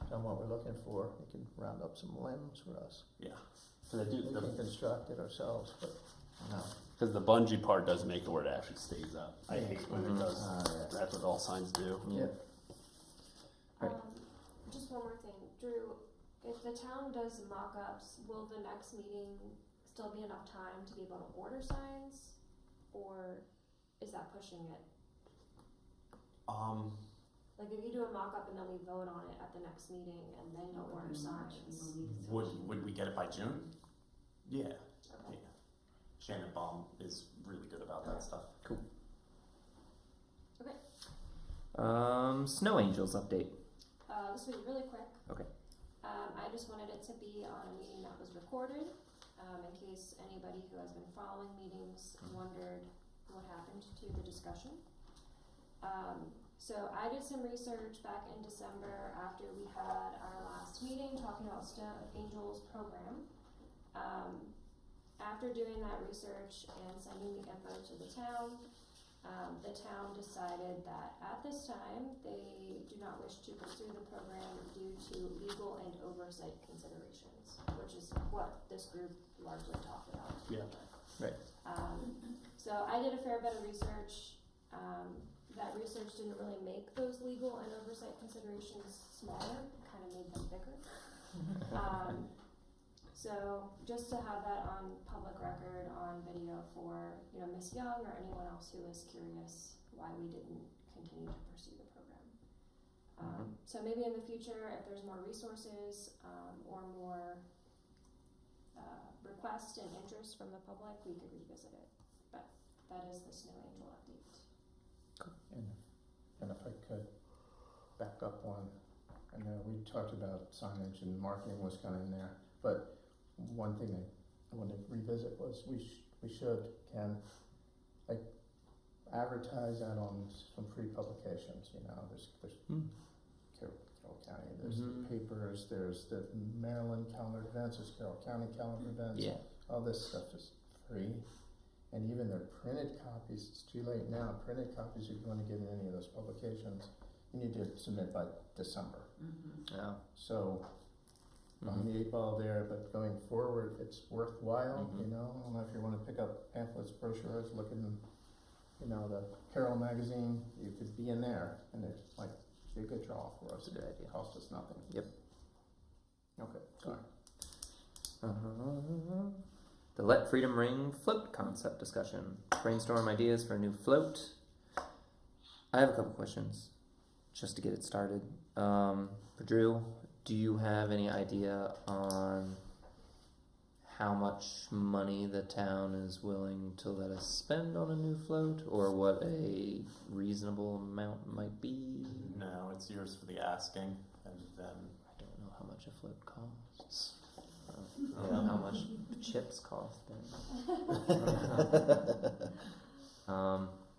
tell him what we're looking for. He can round up some limbs for us. Yeah. So they We do can construct it ourselves, but no. because the bungee part does make it where it actually stays up. I Yeah. hate when it does. Yeah. That's what all signs do. Yeah. Right. Just one more thing, Drew. If the town does mock-ups, will the next meeting still be enough time to be able to order signs, or is that pushing it? Like if you do a mock-up and then we vote on it at the next meeting and then you'll order signs. Would we get it by June? Yeah. Okay. Yeah. Shannon Baum is really good about that stuff. Snow Angels update. This will be really quick. Okay. I just wanted it to be on a meeting that was recorded, in case anybody who has been following meetings wondered what happened to the discussion. So I did some research back in December after we had our last meeting talking about Snow Angels program. After doing that research and sending the info to the town decided that at this time they do not wish to pursue the program due to legal and oversight considerations, which is what this group largely talked about. Yeah. Right. So I did a fair bit of research. That research didn't really make those legal and oversight considerations smaller, kind of made them bigger. So just to have that on public record, on video for Miss Young or anyone else who is curious why we didn't continue to pursue the program. So maybe in the future, if there's more resources or more request and interest from the public, we could revisit it. But that is the Snow Angel update. And if I could back up one, I know we talked about signage and marketing was kind of in there, but one thing I wanted to revisit was we should like advertise that on some free publications. There's Carroll County, there's the papers, there's the Maryland calendar events, there's Carroll County calendar events. Yeah. All this stuff is free. And even their printed copies, it's too late now. Printed copies, if you want to get in any of those publications, you need to submit by December. Yeah. So, on the 8 ball there, but going forward, it's worthwhile. I don't know if you want to pick up pamphlets, brochures, look in, the Carroll magazine. You could be in there, and it might be a good draw for us. That's a good idea. Cost us nothing. Yep. Okay, sorry. The Let Freedom Ring float concept discussion. Brainstorm ideas for a new float. I have a couple questions, just to get it started. Drew, do you have any idea on how much money the town is willing to let us spend on a new float, or what a reasonable amount might be? No, it's yours for the asking, and then I don't know how much a float costs. I don't know how much chips cost.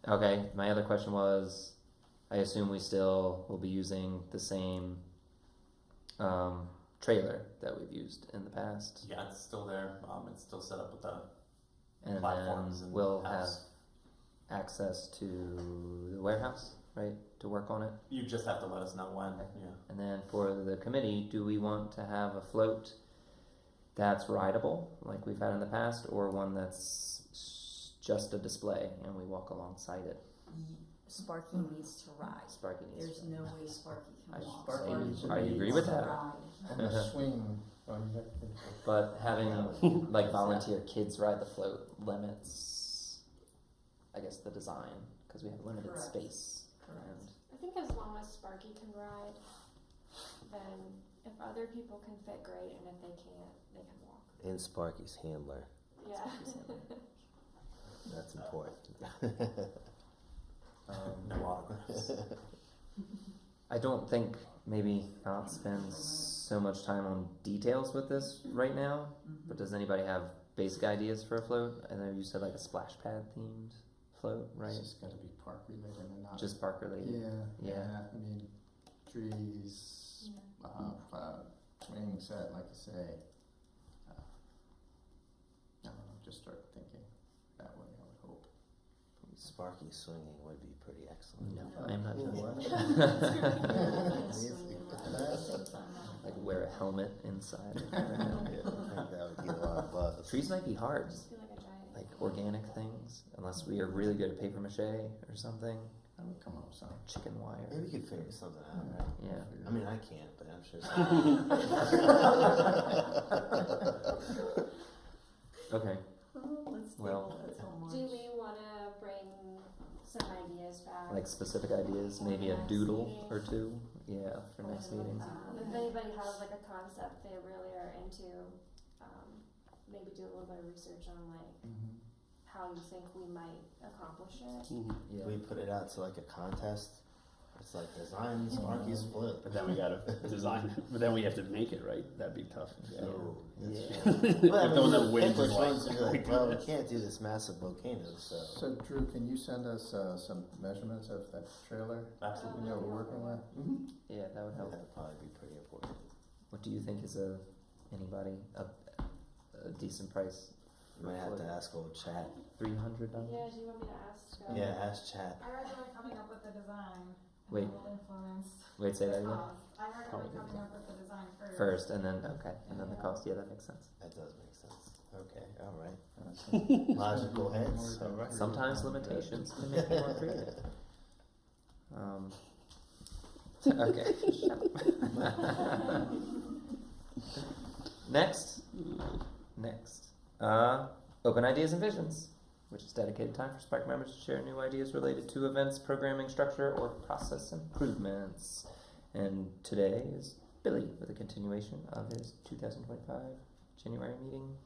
Okay, my other question was, I assume we still will be using the same trailer that we've used in the past, yeah, it's still there. It's still set up with the and platforms then and we'll house. have access to the warehouse, right, to work on it. You just have to let us know when. Yeah. And then for the committee, do we want to have a float that's rideable, like we've had in the past, or one that's just a display and we walk alongside it? Sparky needs to ride. Sparky needs There's to. no way Sparky can walk. Sparky needs to I be agree with Needs to that. ride. On the swing. On that thing. But having like volunteer kids ride the float limits, I guess, the design because we have limited Correct. space. Correct. And I think as long as Sparky can ride, then if other people can fit, great, and if they can't, they can walk. And Sparky's handler. Yeah. That's important. No autographs. I don't think maybe not spend so much time on details with this right now. But does anybody have basic ideas for a float? I know you said like a splash pad themed float, right? It's just got to be park related and not. Just park related. Yeah. Yeah. I mean, trees, swing set, like you say. I don't know. Just start thinking that way. I would hope. Sparky swinging would be pretty excellent. No, I'm not doing like wear a helmet inside. I think that would be a lot of buzz. Trees might be hard, Just feel like a giant. like organic things, unless we are really good at paper mache or something. I would come up with something. Chicken wire. Maybe we could figure something out, right? Yeah. I mean, I can't, but I'm sure. Okay. Let's Well, table that till March. Do we want to bring some ideas back? like specific ideas, maybe a Next doodle meeting. or two. Yeah, for next meeting. If anybody has like a concept they really are into, maybe do a little bit of research on like how you think we might accomplish it. Yeah. We put it out to like a contest. It's like design Sparky's float. But then we gotta design it. But then we have to make it, right? That'd be tough. Oh, Yeah. If the one that wins pick is which ones to be like, like, well, we can't do this massive volcano, so. So, Drew, can you send us some measurements of that trailer? Absolutely. You know what we're working with? Yeah, that would help. That'd probably be pretty important. What do you think is a decent price? You might have to ask old chat. $300. Yeah, do you want me to ask? Yeah, ask chat. I heard they were coming up with the design. Wait. And it will influence Wait, say that the again. cost. I heard they Probably were coming up with the design first. First, and then okay, and then the cost. Yeah, that makes sense. That does make sense. Okay, all right. Logical heads. All right. Sometimes limitations can make you more creative. Okay. Next. Open ideas and visions, which is dedicated time for SPARC members to share new ideas related to events, programming structure, or process improvements. And today is Billy with a continuation of his 2025 January meeting.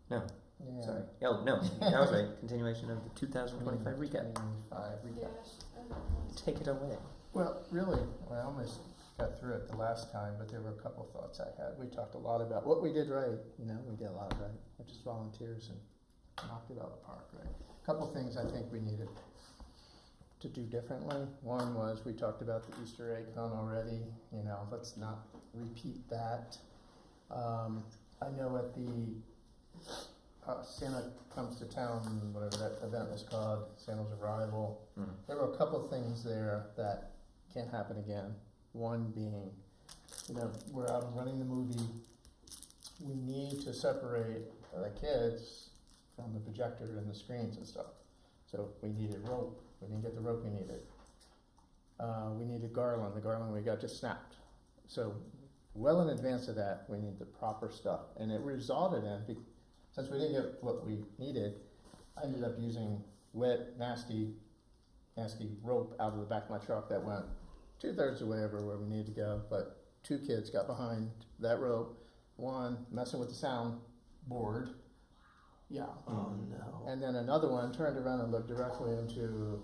No, Yeah. sorry. Oh, no, that was right. Continuation of the 2025 recap. 25 Yeah. recap. Take it away. Well, really, I almost got through it the last time, but there were a couple thoughts I had. We talked a lot about what we did right. You know, we did a lot right, which is volunteers and knocked it out of the park, right? A couple things I think we needed to do differently. One was we talked about the Easter egg hunt already. You know, let's not repeat that. I know at the Santa Comes to Town, whatever that event was called, Santa's Arrival, there were a couple things there that can't happen again. One being, you know, we're out running the movie. We need to separate the kids from the projector and the screens and stuff. So we needed rope. We didn't get the rope we needed. We needed garland. The garland we got just snapped. So well in advance of that, we need the proper stuff. And it resulted in, since we didn't get what we needed, I ended up using wet, nasty rope out of the back of my truck that went 2/3 of the way over where we needed to go. But two kids got behind that rope. One messing with the sound board. Yeah. Oh no. And then another one turned around and looked directly into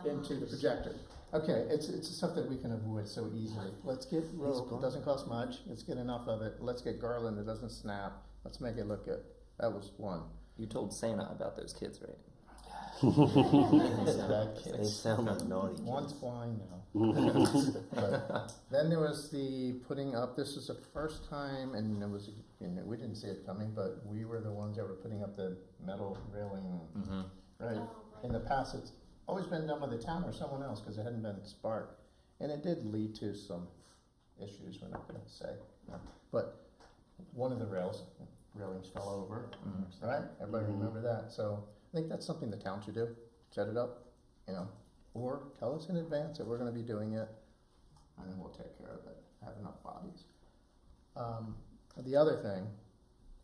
the projector. Okay, it's stuff that we can avoid so easily. Let's get rope, it doesn't cost much, let's get enough of it, let's get garland that doesn't snap, let's make it look good. That was one. You told Santa about those kids, right? They sound like naughty kids. One's flying now. But then there was the putting up, this was the first time, and it was, we didn't see it coming, but we were the ones that were putting up the metal railing, right? In the past, it's always been done by the town or someone else, because it hadn't been SPARC. And it did lead to some issues, we're not gonna say. No. But one of the railings fell over, right? Everybody remember that? So I think that's something the town should do, set it up, you know, or tell us in advance that we're gonna be doing it, and then we'll take care of it, have enough bodies. The other thing,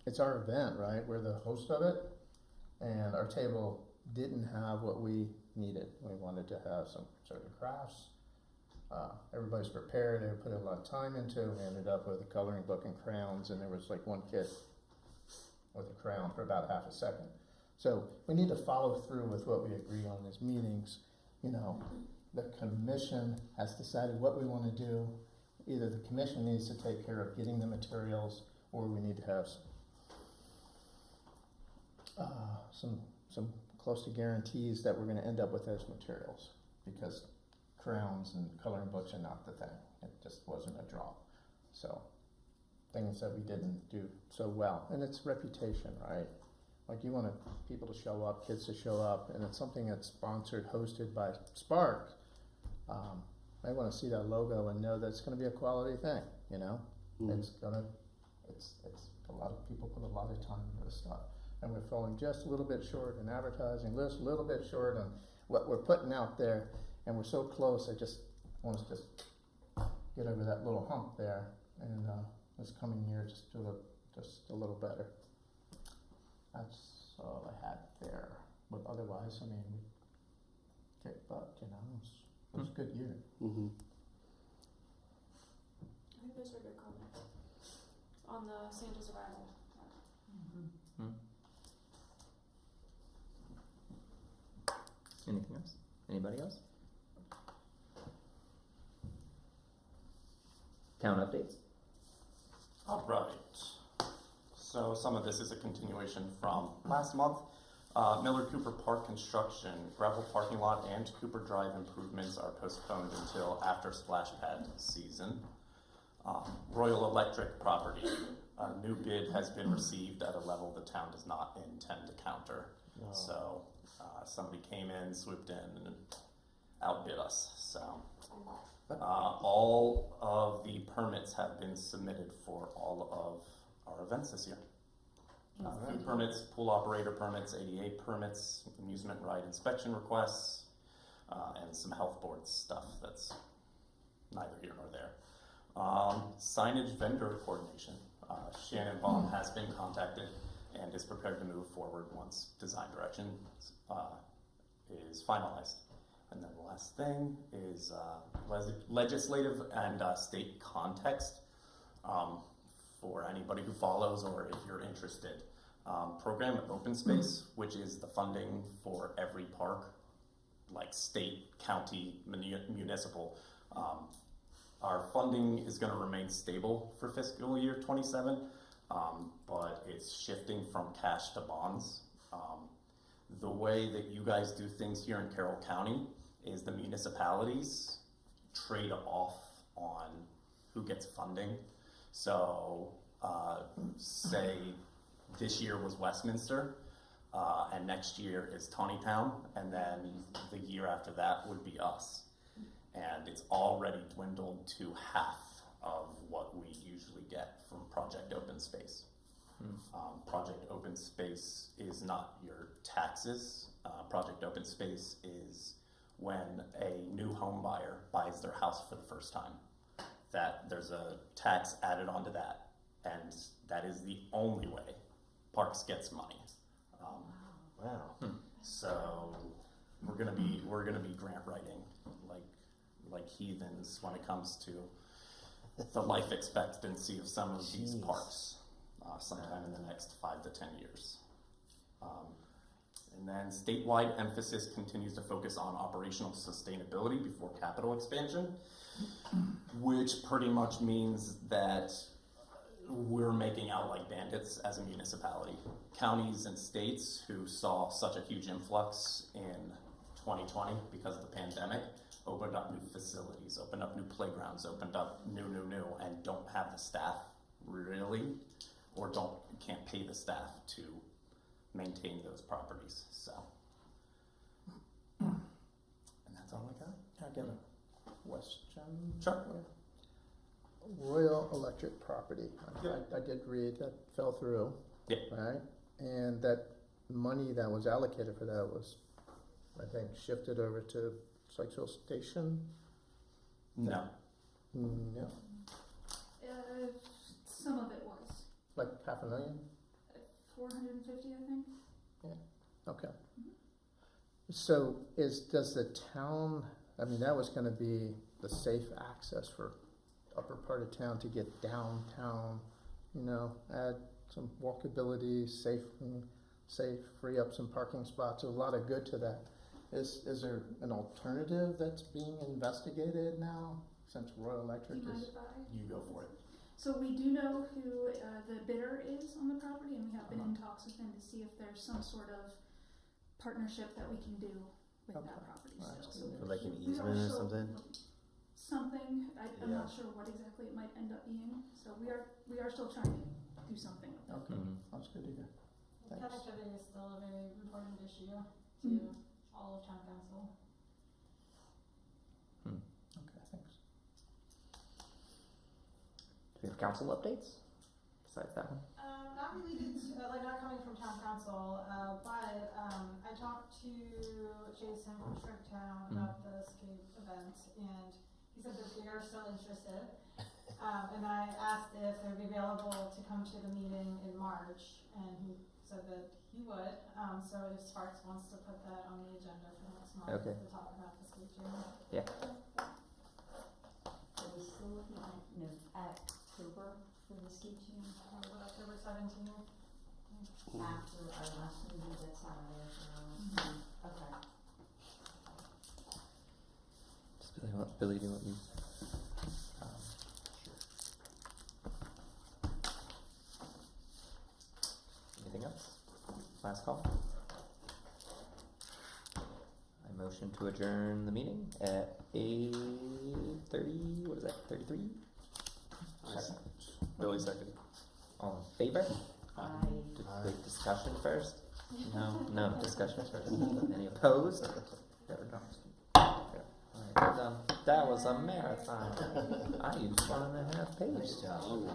it's our event, right? We're the host of it, and our table didn't have what we needed. We wanted to have some certain crafts. Everybody's prepared, they put a lot of time into it. We ended up with a coloring book and crayons, and there was like one kid with a crayon for about half a second. So we need to follow through with what we agree on as meetings. You know, the commission has decided what we want to do. Either the commission needs to take care of getting the materials, or we need to have some close to guarantees that we're going to end up with those materials, because crayons and coloring books are not the thing. It just wasn't a draw. So things that we didn't do so well, and it's reputation, right? Like you want people to show up, kids to show up, and it's something that's sponsored, hosted by SPARC. I want to see that logo and know that it's going to be a quality thing. You know, it's a lot of people put a lot of time into this stuff, and we're falling just a little bit short in advertising, just a little bit short on what we're putting out there, and we're so close. I just want to get over that little hump there, and this coming year just do just a little better. That's all I had there. But otherwise, I mean, we kicked butt, you know. It was a good year. I think those were good comments on the Santa's arrival. Anything else? Anybody else? Town updates? All right. So some of this is a continuation from last month. Miller Cooper Park construction, gravel parking lot and Cooper Drive improvements are postponed until after splash pad season. Royal Electric property, a new bid has been received at a level the town does not intend to counter. No. So somebody came in, swooped in, and outbid us. So all of the permits have been submitted for all of our events this year. Food permits, pool operator permits, ADA permits, amusement ride inspection requests, and some health board stuff that's neither here nor there. Signage vendor coordination. Shannon Vaughn has been contacted and is prepared to move forward once design direction is finalized. And then the last thing is legislative and state context. For anybody who follows or if you're interested. Program Open Space, which is the funding for every park, like state, county, municipal. Our funding is going to remain stable for fiscal year 27, but it's shifting from cash to bonds. The way that you guys do things here in Carroll County is the municipalities trade off on who gets funding. So, say this year was Westminster, and next year is Tawnytown, and then the year after that would be us. And it's already dwindled to half of what we usually get from Project Open Space. Project Open Space is not your taxes. Project Open Space is when a new home buyer buys their house for the first time. That there's a tax added onto that, and that is the only way Parks gets money. Wow. So we're gonna be grant writing like heathens when it comes to the life expectancy of some of these Jeez. parks sometime in the next 5 to 10 years. And then statewide emphasis continues to focus on operational sustainability before capital expansion, which pretty much means that we're making out like bandits as a municipality. Counties and states who saw such a huge influx in 2020 because of the pandemic opened up new facilities, opened up new playgrounds, opened up new, and don't have the staff really, or can't pay the staff to maintain those properties. So, and that's all I got. I get a question. Sure. Royal Electric property. I did read that fell through. Yeah. Right? And that money that was allocated for that was, I think, shifted over to Sykesville Station. No. No. Some of it was Like $500,000? 450, I think. Okay. So does the town, I mean, that was gonna be the safe access for upper part of town to get downtown, add some walkability, safe, free up some parking spots, a lot of good to that. Is there an alternative that's being investigated now, since Royal Electric Do you mind is? if I? You go for it. So we do know who the bidder is on the property, and we have been in talks with him to see if there's some sort of partnership that we can do with that property still. So For like an we are easement or still- something? Something. I'm Yeah. not sure what exactly it might end up being. So we are still trying to do something with it. Okay, Mhm. that's good to hear. Thanks. Connectivity is still a very important issue to Mhm. all of town council. Okay, thanks. Do we have council updates besides that one? Not related to, not coming from town council, but I talked to Jason from Shrimptown about the skate event, and he said that they are still interested. And I asked if they'd be available to come to the meeting in March, and he said that he would. So if SPARC wants to put that on the agenda for next month Okay. to talk about the skate jam. Are we still looking at October for the ski jam? October 17th. After our last meeting, that's Saturday after our last meeting. Okay. Just Billy, do you want these? Anything else? Last call. I motion to adjourn the meeting at 8:30. What is that? 33. Billy second. All in favor? Aye. Wait, discussion first? No, discussion first. Any opposed? Never drops. Alright, we're done. That was a marathon. I used 1.5 pages. Nice job.